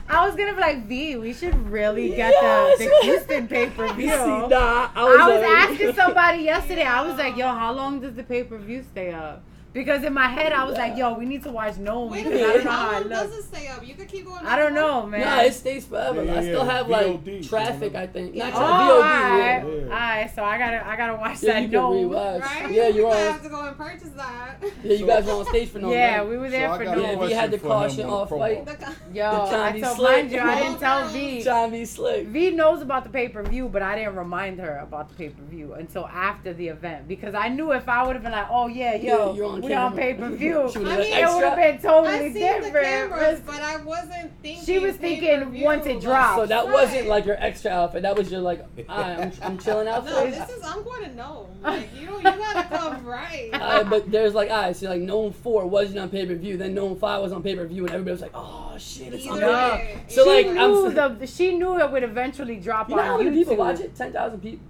I was gonna be like, V, we should really get Yes. the Houston pay-per-view. See, nah, I was like- asking somebody yesterday. I was like, yo, how long does the pay-per-view stay up? Because in my head, I was like, yo, we need to watch Noam Wait a because I minute, don't know how how it long does looks. it stay up? You could keep going. I don't know, man. Nah, it stays forever. Yeah, I still yeah, have VOD, like traffic, you know? I think. Yeah. Not Oh, tra- all VOD. right, Yeah. Yeah. all right. So I gotta watch Yeah, that you can Noam. rewatch. Right? Yeah, you're gonna on. have to go and purchase that. Yeah, you guys were on stage for no. Yeah, right? we were So there I for got a Yeah, Noam. we had the question for him caution on off promo. fight. Yo, The I Chinese told slick. mind you, I didn't tell V. Trying to be slick. V knows about the pay-per-view, but I didn't remind her about the pay-per-view until after the event because I knew if I would have been like, "Oh yeah, Yeah, yo, you're on we camera. on pay-per-view," She would've I been mean, it would have been I totally seen the cameras, different. but I wasn't thinking. She was thinking pay-per-view, once it like- dropped. So that Right. wasn't like your extra outfit. That was your like, I'm chilling outfit. No, this is. I'm going to know. Like you gotta come right. But there's like, so like Known 4 wasn't on pay-per-view, then Known 5 was on pay-per-view, and everybody was like, oh shit, it's on Either pay-per-view. way. So she like, she knew it would eventually drop you know how on many YouTube. people watch it? 10,000 people.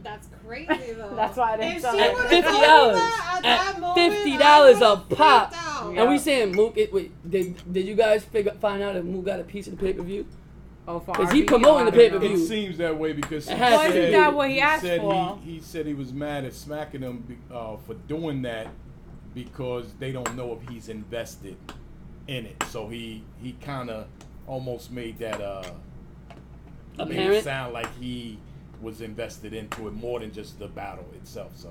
That's crazy though. That's why I didn't If tell she her. At would've $50. told me that at that At moment, $50 I a would've pop. freaked out. Yeah. And we saying Mook, wait, did you guys find out if Mook got a piece of the pay-per-view? Oh, for 'Cause he RBE, promoting the I don't know. pay-per-view. It seems that way because he It has to said, be. Wasn't that what he he asked said for? He said he was mad at smacking him for doing that because they don't know if he's invested in it. So he kind of almost made that made it Apparent? sound like he was invested into it more than just the battle itself. So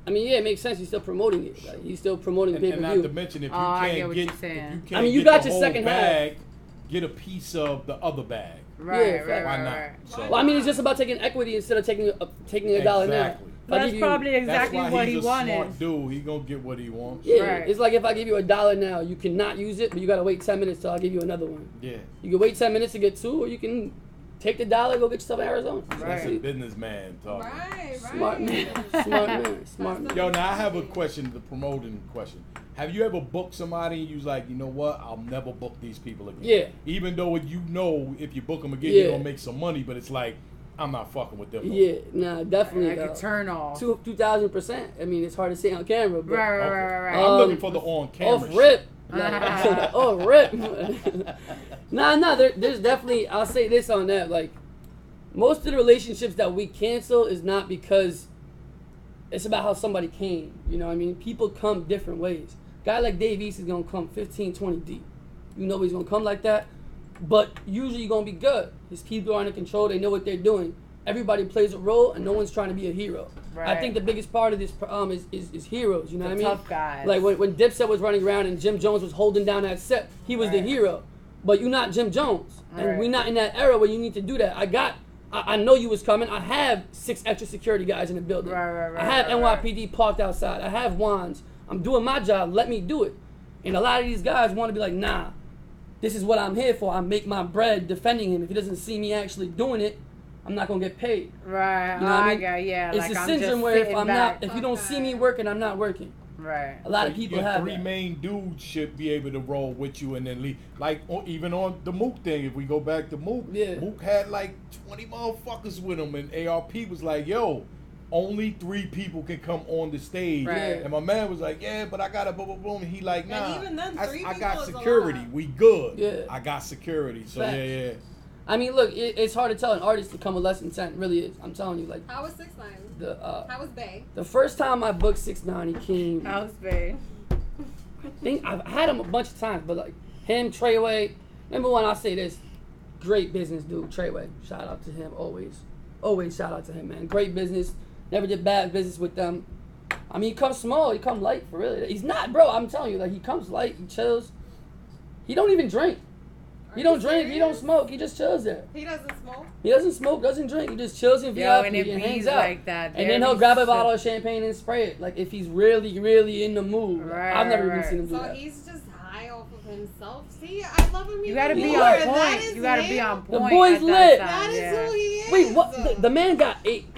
I mean, yeah, it makes sense. He's still promoting it. Like, he's still promoting the and not to pay-per-view. mention if you I get can't what get, you're saying. if you can't I mean, you get got the your whole second half. bag, get a piece of the other bag. Right, Yeah, right, Why right, not? right. So Well, I mean, it's just about taking equity instead of taking a dollar now. Exactly. If I That's give you- probably that's exactly why what he's he a wanted. smart dude. He gonna get what he wants. Yeah, Right. it's like if I give you $1 now, you cannot use it, but you gotta wait 10 minutes till I'll give you another one. Yeah. You can wait 10 minutes to get two, or you can take the $1, go get yourself in Arizona. That's a See? businessman talking. Right, right. Smart man, smart man, smart man. Yo, now I have a question, the promoting question. Have you ever booked somebody and you was like, you know what, I'll never book these people again? Yeah. Even though you know if you book them again, Yeah. you're gonna make some money, but it's like, I'm not fucking with them. no more. Yeah, nah, definitely. Like a turn off. 2,000%. I mean, it's hard to say on camera, but Right, right, Okay. right, right. I'm Um, looking for the on camera. off rip. Like, oh, rip. nah, there's definitely, I'll say this on that, like, most of the relationships that we cancel is not because it's about how somebody came. You know what I mean? People come different ways. Guy like Dave East is going to come 15, 20 deep. You know he's going to come like that. But usually you're going to be good. His people are under control. They know what they're doing. Everybody plays a role, and no one's trying to be a hero. I Right. think the biggest part of this is heroes. You know The what I mean? tough guys. Like when Dipset was running around and Jim Jones was holding down that set, he was the Right. hero. But you're not Jim Jones, and Right. we're not in that era where you need to do that. I know you was coming. I have 6 extra security guys in the building. Right, I have right, NYPD parked outside. I have wands. I'm doing my job. Let me do it. And a lot of these guys want to be like, nah, this is what I'm here for. I make my bread defending him. If he doesn't see me actually doing it, I'm not gonna get paid. Right. You know what I mean? got, yeah. It's like a I'm syndrome just where if sitting I'm back. not, if you don't see me working, I'm not working. Right. A lot of So people your have three that. main dudes should be able to roll with you and then leave. Like even on the Mook thing, if we go back to Mook, Yeah. Mook had like 20 motherfuckers with him, and ARP was like, "Yo, only 3 people can come on the stage." Right. And my man was like, "Yeah, but I got a boom, boom, boom." And he like, "Nah, And even then, 3 I people got is a security. lot. We good. Yeah. I got security." So Facts. yeah. I mean, look, it's hard to tell an artist to come with less than 10. It really is. I'm telling you, like How was 6ix9ine? How was Bay? the first time I booked 6ix9ine, he came. House Bay. I think I've had him a bunch of times, but like him, Treyway. Number one, I'll say this: great business dude, Treyway. Shout out to him always. Always shout out to him, man. Great business. Never did bad business with them. I mean, he comes small, he comes light for real. He's not, bro. I'm telling you, like he comes light, he chills. He don't even drink. He don't drink, he don't smoke, he just chills there. He doesn't smoke? He doesn't smoke, doesn't drink, he just chills in VIP and hangs out. Like that, and then he'll grab a bottle of champagne and spray it. Like if he's really, really in the mood. Right, I've never even seen him do that. So he's just high off of himself. See, I love him. You gotta be on point. You gotta be on point. The boy's lit. That is who he is. Wait, what? The man got eight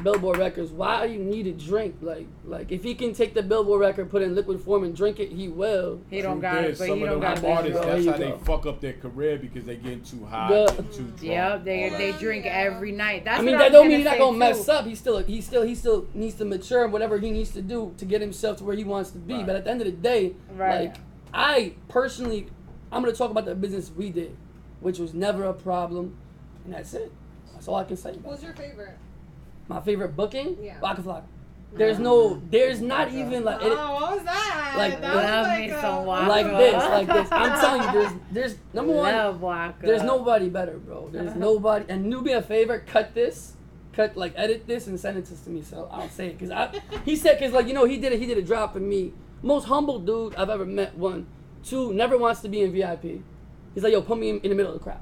Billboard records. Why do you need a drink? Like if he can take the Billboard record, put it in liquid form, and drink it, he will. He don't got it, but he don't got the artists. it. That's how they fuck up their career because they getting too high, getting too drunk. Yep, they drink every night. That's I mean, that don't mean he's not gonna mess up. He still needs to mature and whatever he needs to do to get himself to where he wants to be. Right. But at the end of the day, like I personally, I'm gonna talk about the business we did, which was never a problem, and that's it. That's all I can say. What's your favorite? My favorite booking? Yeah. Waka Flocka. There's not even like. What was that? Like, that was like this. I'm telling you, there's number one. There's nobody better, bro. There's nobody. And do me a favor, edit this and send it to me. So I'll say it because he said he did a drop for me. Most humble dude I've ever met. 1, 2, never wants to be in VIP. He's like, yo, put me in the middle of the crowd.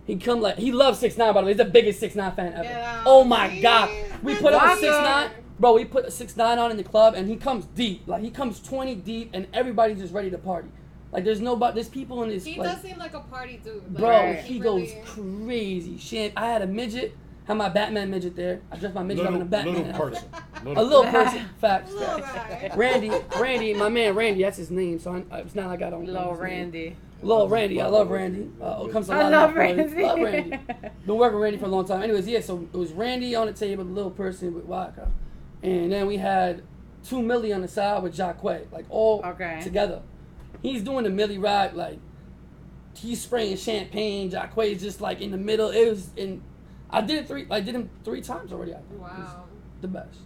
He come like he loves 6ix9ine, by the way. He's the biggest 6ix9ine fan ever. Yeah, oh my god, we put on 6ix9ine, bro. We put 6ix9ine on in the club, and he comes deep, like he comes 20 deep, and everybody's just ready to party. Like there's people in this. He like, does seem like a party dude, like, bro. He goes crazy. I had a midget. Had my Batman midget there. I dressed my midget up in a Batman outfit. A little person. Facts. Randy, my man Randy. That's his name. So it's not like I don't. Lil Randy. Lil Randy. I love Randy. Comes a lot I love Randy. Love Randy. Been working with Randy for a long time. Anyways, yeah. So it was Randy on the table, the little person with Waka, and then we had 2 Millie on the side with Jacquet, like all together. He's doing the Millie ride, like he's spraying champagne. Jacquet's just like in the middle. It was in. I did him 3 times already. I think. Wow. The best.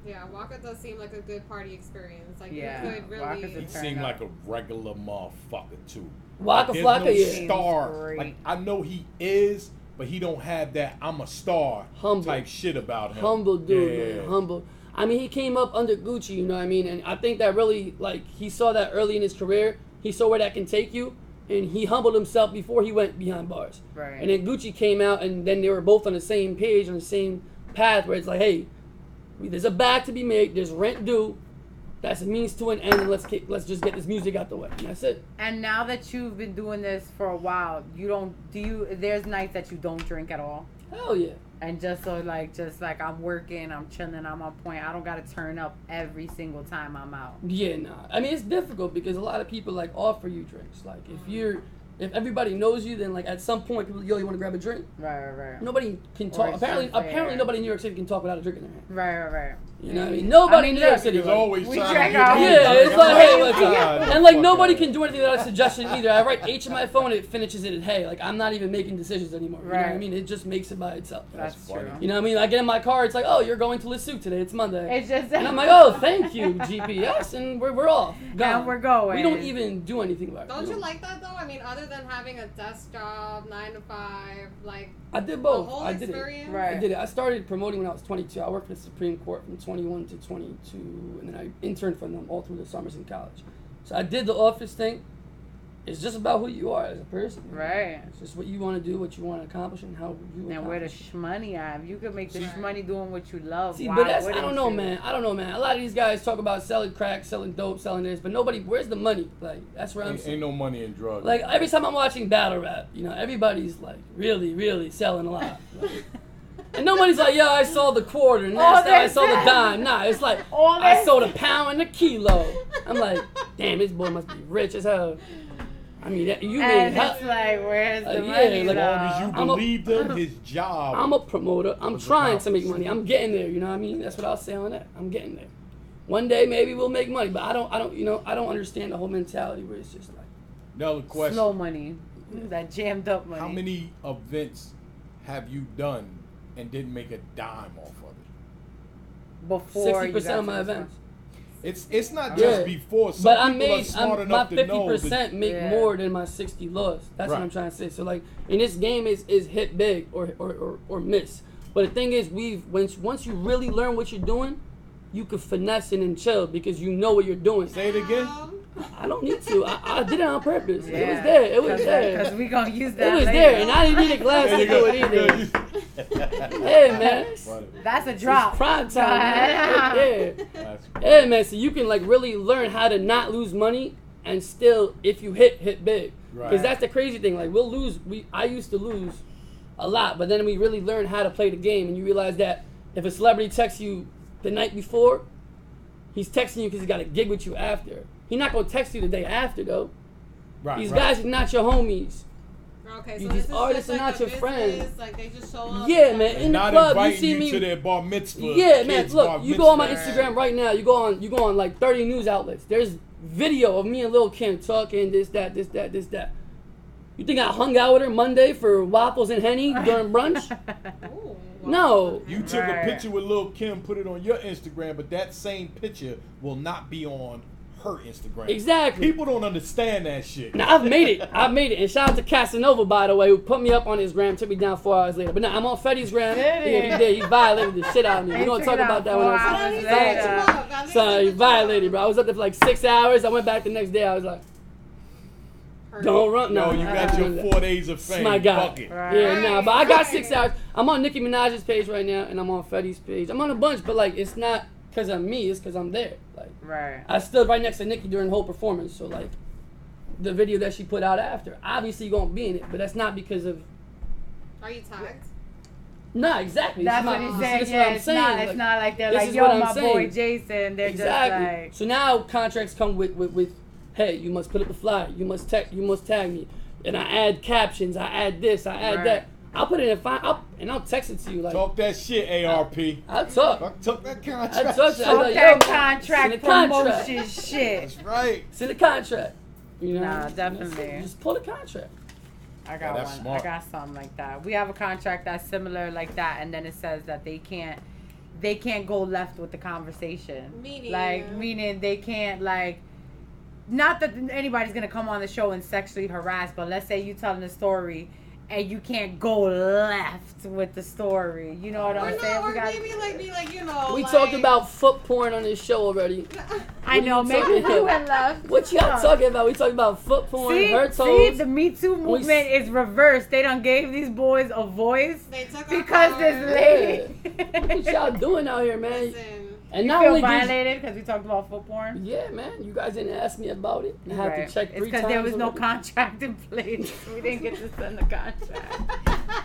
Yeah, Waka does seem like a good party experience. Like you could Waka's really. He seemed like a regular motherfucker too. Waka Flocka, no star. Like I know he is, but he don't have that I'm a star type shit about him. Humble dude, man. Humble. I mean, he came up under Gucci, you know what I mean? And I think that really, like, he saw that early in his career. He saw where that can take you. And he humbled himself before he went behind bars. Right. And then Gucci came out, and then they were both on the same page, on the same path, where it's like, hey, there's a bag to be made, there's rent due, that's a means to an end, and let's just get this music out the way. And that's it. And now that you've been doing this for a while, there's nights that you don't drink at all? Hell yeah. And just like I'm working, I'm chilling, I'm on point. I don't gotta turn up every single time I'm out. Yeah, nah. I mean, it's difficult because a lot of people like offer you drinks. Like if everybody knows you, then like at some point people, yo, you want to grab a drink? Right. Nobody can talk. Apparently nobody in New York City can talk without a drink in their hand. Right. You know what I mean? Nobody in New York City. Is always we trying check to out. Yeah, it's like, hey, what's up? God. And like nobody can do anything without a suggestion either. I write H in my phone, it finishes it at hey. Like I'm not even making decisions anymore. You know what I mean? It just makes it by itself. That's true. You know what I mean? I get in my car, it's like, oh, you're going to LeSueur today. It's Monday. It's just and I'm like, oh, thank you, GPS, and we're off. Gone. And we're going. We don't even do anything about it. Don't you like that though? I mean, other than having a desk job, 9 to 5, like I did both. The whole experience? I did it. I started promoting when I was 22. I worked for the Supreme Court from 21 to 22, and then I interned for them all through the summers in college. So I did the office thing. It's just about who you are as a person. Right. It's just what you want to do, what you want to accomplish, and how you and where the shmoney at. You could make the shmoney doing what you love. See, but I don't know, man. A lot of these guys talk about selling crack, selling dope, selling this, but nobody, where's the money? Like, that's where I'm saying. Ain't no money in drugs. Like, every time I'm watching battle rap, you know, everybody's like really, really selling a lot. Like, and nobody's like, yo, I sold the quarter, and I sold the dime. Nah, it's like, I sold a pound and a kilo. I'm like, damn, this boy must be rich as hell. I mean, it's like, where's the money? As long as you believed in his job. I'm a promoter. I'm trying to make money. I'm getting there. You know what I mean? That's what I'll say on that. I'm getting there. One day maybe we'll make money, but I don't understand the whole mentality where it's just like another question. Slow money, that jammed up money. How many events have you done and didn't make a dime off of it? Before 60% of my events. It's not just before. Some but my 50% make more than my 60 loss. That's what I'm trying to say. So like in this game is hit big or miss. But the thing is, once you really learn what you're doing, you could finesse it and chill because you know what you're doing. Say it again. I don't need to. I did it on purpose. Yeah. It was there. It was there. Because we going to use that It was later. there, and I didn't need a glass to do it either. Hey, man. That's a drop. It's prime time, man. Yeah. Yeah, man. So you can, like, really learn how to not lose money and still, if you hit big. Because that's the crazy thing. Like, we'll lose. I used to lose a lot, but then we really learned how to play the game, and you realize that if a celebrity texts you the night before, he's texting you because he got a gig with you after. He's not gonna text you the day after though. These guys are not your homies. Okay, you so these artists like are not your friends. Like they just show up. Yeah, man. In the club, you see me to their bar mitzvah. Yeah, man. Look, you go on my Instagram right now. You go on like 30 news outlets. There's video of me and Lil' Kim talking this, that. You think I hung out with her Monday for waffles and Henny during brunch? Ooh, no. You took a picture with Lil' Kim, put it on your Instagram, but that same picture will not be on her Instagram. Exactly. People don't understand that shit. Now, I've made it. And shout out to Casanova, by the way, who put me up on his gram, took me down 4 hours later. But now I'm on Fetty's gram. Yeah, he did. He violated the shit out of me. We're going to talk about that when I was So he violated, bro. I was up there for like 6 hours. I went back the next day. I was like, don't run. No, you got your 4 days of fame. My God. Fuck it. Yeah, nah, but I got 6 hours. I'm on Nicki Minaj's page right now, and I'm on Fetty's page. I'm on a bunch, but like, it's not because of me. It's because I'm there. Like, I stood right next to Nicki during the whole performance. So like, the video that she put out after, obviously you're gonna be in it, but that's not because of. Are you tagged? Nah, exactly. That's what he's saying. Yeah, it's not like they're like, yo, my boy Jason. They're just like. So now contracts come with hey, you must put up the flyer. You must tag me, and I add captions. I add this. I add that. I'll put it in and I'll text it to you. Like, talk that shit, ARP. I'll talk. I took that contract. Talk that contract promotion shit. That's right. Send the contract. You know? Nah, definitely. Just pull the contract. I got one. Smart. I got something like that. We have a contract that's similar like that, and then it says that they can't go left with the conversation. Meaning they can't like. Not that anybody's gonna come on the show and sexually harass, but let's say you telling a story and you can't go left with the story. You know what I'm saying? Or maybe be like, you know. We talked about foot porn on this show already. I know, maybe we went left. What y'all talking about? We talking about foot porn, her toes. See, the Me Too movement is reversed. They done gave these boys a voice because this lady. What y'all doing out here, man? And you not feel only violated because we talked about foot porn? Yeah, man. You guys didn't ask me about it. I had to check 3 times. It's because there was no contract in place. We didn't get to send the contract.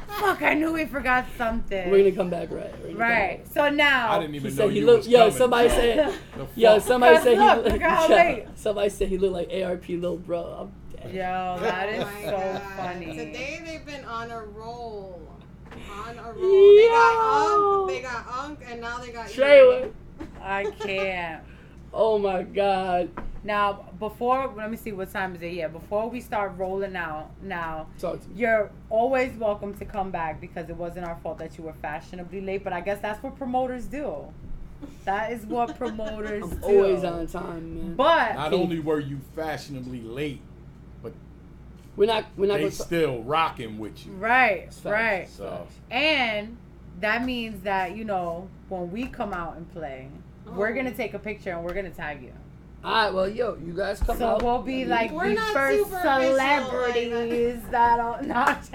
Fuck, I knew we forgot something. We're going to come back right. So now. I didn't even know you was coming. Somebody said he looked like ARP little bro. Yo, that is so funny. Today they've been on a roll. Yo. They got Unk, and now they got Trailer. I can't. Oh my God. Now, let me see, what time is it? Yeah, before we start rolling out, now, talk to me. You're always welcome to come back because it wasn't our fault that you were fashionably late, but I guess that's what promoters do. That is what promoters do. Always on time, man. But not only were you fashionably late, but we're not they still rocking with you. Right. So. And that means that, you know, when we come out and play, we're going to take a picture and we're going to tag you. All right, well, you guys come out. So we'll be like the first celebrities that'll not.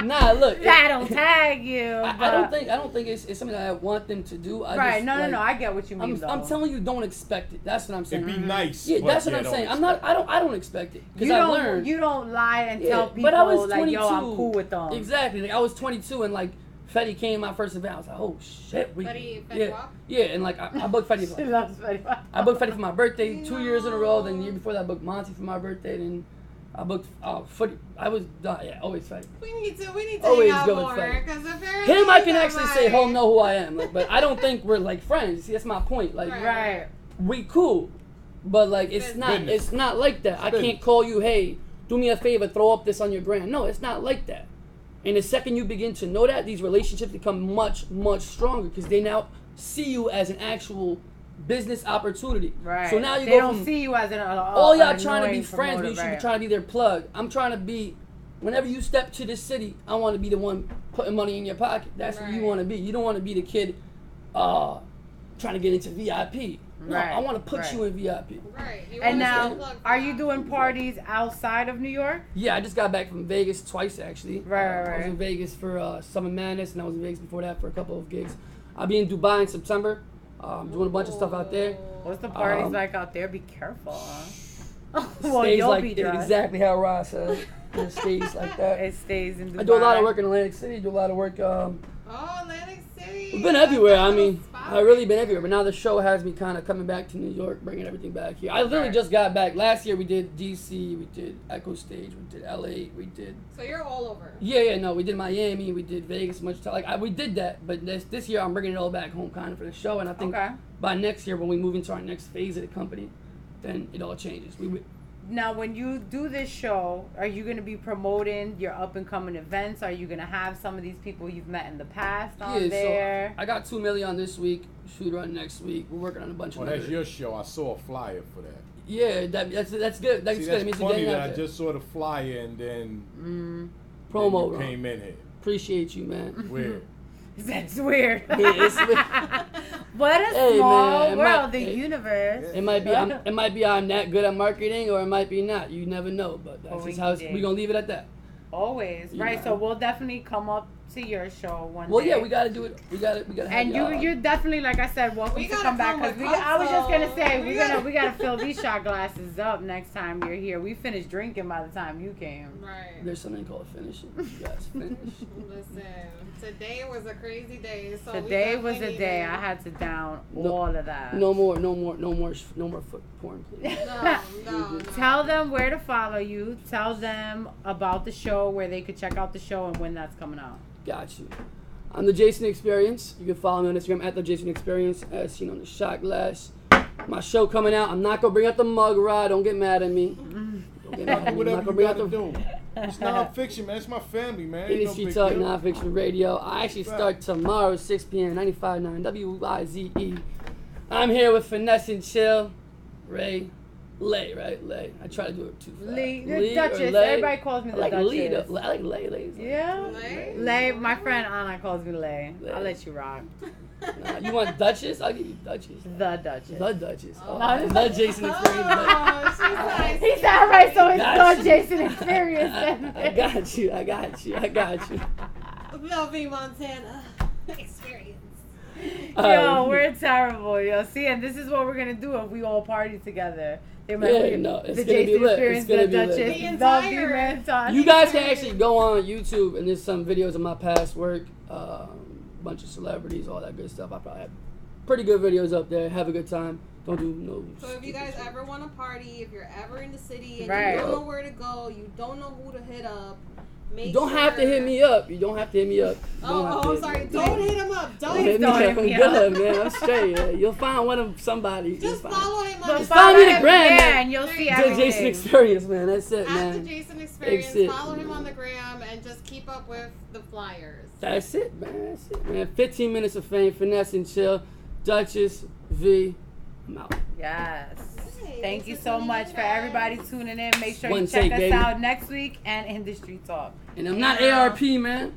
Nah, look. That'll tag you. I don't think it's something that I want them to do. No. I get what you mean. I'm telling you, don't expect it. That's what I'm saying. It'd be nice. Yeah, that's what I'm saying. I don't expect it because I learned. You don't lie and tell people but I was 22. like, yo, I'm cool with them. Exactly. Like I was 22 and like. Fetty came my first event. I was like, oh shit, Fetty walk? Yeah, and like I booked Fetty. She loves Fetty walk. I booked Fetty for my birthday 2 years in a row. Then the year before that, I booked Monty for my birthday. Then I booked Fetty. I was always Fetty. We need to always hang out go more because him, I can actually say he'll know who I am. Like, but I don't think we're like friends. See, that's my point. Like, we cool, but like it's not like that. I can't call you, hey, do me a favor, throw up this on your gram. No, it's not like that. And the second you begin to know that, these relationships become much, much stronger because they now see you as an actual business opportunity. Right. So now they don't see you as all y'all trying to be friends, but you should be trying to be their plug. I'm trying to be, whenever you step to this city, I want to be the one putting money in your pocket. That's what you want to be. You don't want to be the kid trying to get into VIP. No, Right, I want to put right. you in VIP. Right. You And wanna now, stay plugged are for you that. doing parties outside of New York? Yeah, I just got back from Vegas twice actually. Right. I was in Vegas for Summer Madness, and I was in Vegas before that for a couple of gigs. I'll be in Dubai in September. Doing a bunch of stuff out there. What's the parties like out there? Be careful, huh? Well, Stays you'll like be drunk. exactly how Ross said. It stays like that. It stays in Dubai. I do a lot of work in Atlantic City. Do a lot of work. Oh, Atlantic City. We've been everywhere. I mean, Spot. I've really been everywhere. But now the show has me kind of coming back to New York, bringing everything back here. I literally just got back. Last year we did DC, we did Echo Stage, we did LA, we did. So you're all over. Yeah, no, we did Miami, we did Vegas, much time. We did that, but this year I'm bringing it all back home, kind of for the show, and I think by next year when we move into our next phase of the company, then it all changes. Now, when you do this show, are you going to be promoting your up-and-coming events? Are you going to have some of these people you've met in the past on there? So I got 2 million this week, shoot run next week. We're working on a bunch of that's your show. I saw a flyer for that. Yeah, that's good. That's See, good. It that's means you're funny getting that out I there. just saw the flyer and then Promo, then you bro. came in here. Appreciate you, man. Weird. That's weird. Yeah, it's weird. What a Hey, small man, world, the universe. It might be I'm that good at marketing, or it might be not. You never know, but that's just how we're gonna leave it at that. Always, right? Yeah. So we'll definitely come up to your show one day. Well, yeah, we gotta do it. We gotta. Have And you're definitely, like I said, welcome We to gotta come back. come Cause with I was just gonna say Costco. we gotta fill these shot glasses up next time you're here. We finished drinking by the time you came. Right. There's something called finishing. You guys finish. Listen, today was a crazy day. So Today was a day I had to down all of that. No more foot porn, please. No. Tell them where to follow you. Tell them about the show, where they could check out the show, and when that's coming out. Got you. I'm the Jason Experience. You can follow me on Instagram at the Jason Experience, as seen on the shot glass. My show coming out. I'm not gonna bring out the mug ride. Don't get mad at me. Don't get mad at me. I'm Whatever not you gonna bring out gotta the do. It's non-fiction, man. It's my family, man. Ain't no Industry big Talk deal. Nonfiction Radio. I actually Right. start tomorrow, 6 p.m. 95.9 WIZE. I'm here with Finesse and Chill. LEIGH, right? LEIGH. I try to do it too fast. Leigh, the Leigh or Duchess. LEIGH? Everybody calls me I the like Duchess. Leigh, though. I like LEIGH. Yeah. LEIGH? Leigh, my friend Anna calls me Leigh. Leigh. I'll let you rock. Nah, you want Duchess? I'll give you Duchess. The Duchess. The Duchess. No, The Jason Experience. Oh, she's like, He said, all right, so it's Got the you. Jason Experience. I got you. the V Montana experience. Yo, we're terrible, yo. See, and this is what we're gonna do if we all party together. They might Yeah, be no, it's the gonna be Jason lit. Experience, It's gonna the be lit. Duchess, The the entire- V-Manton. You guys can actually go on YouTube and there's some videos of my past work, bunch of celebrities, all that good stuff. I probably have pretty good videos up there. Have a good time. Don't do no. So if you guys ever want to party, if you're ever in the city and Right. you don't know where to go, you don't know who to hit up, You don't have to hit me up. You don't have to hit me up. You don't have to I'm hit sorry. me up. Don't hit him up. Don't hit me Don't up. hit I'm me good, man. I'm straight. Yeah. You'll find one of somebody. Just You'll follow him on But his follow me to him Gram, there man. and you'll see The everything. Jason Experience, man. That's it, At the man. Jason Experience, That's it. follow him on the gram and just keep up with the flyers. That's it, man. That's it, man. 15 minutes of fame, Finesse and Chill. Duchess, V. I'm out. Yes. Hey, Thank you thanks so tuning much in, for guys. everybody tuning in. Make sure One you check take, us baby. out next week and Industry Talk. And I'm not ARP, man.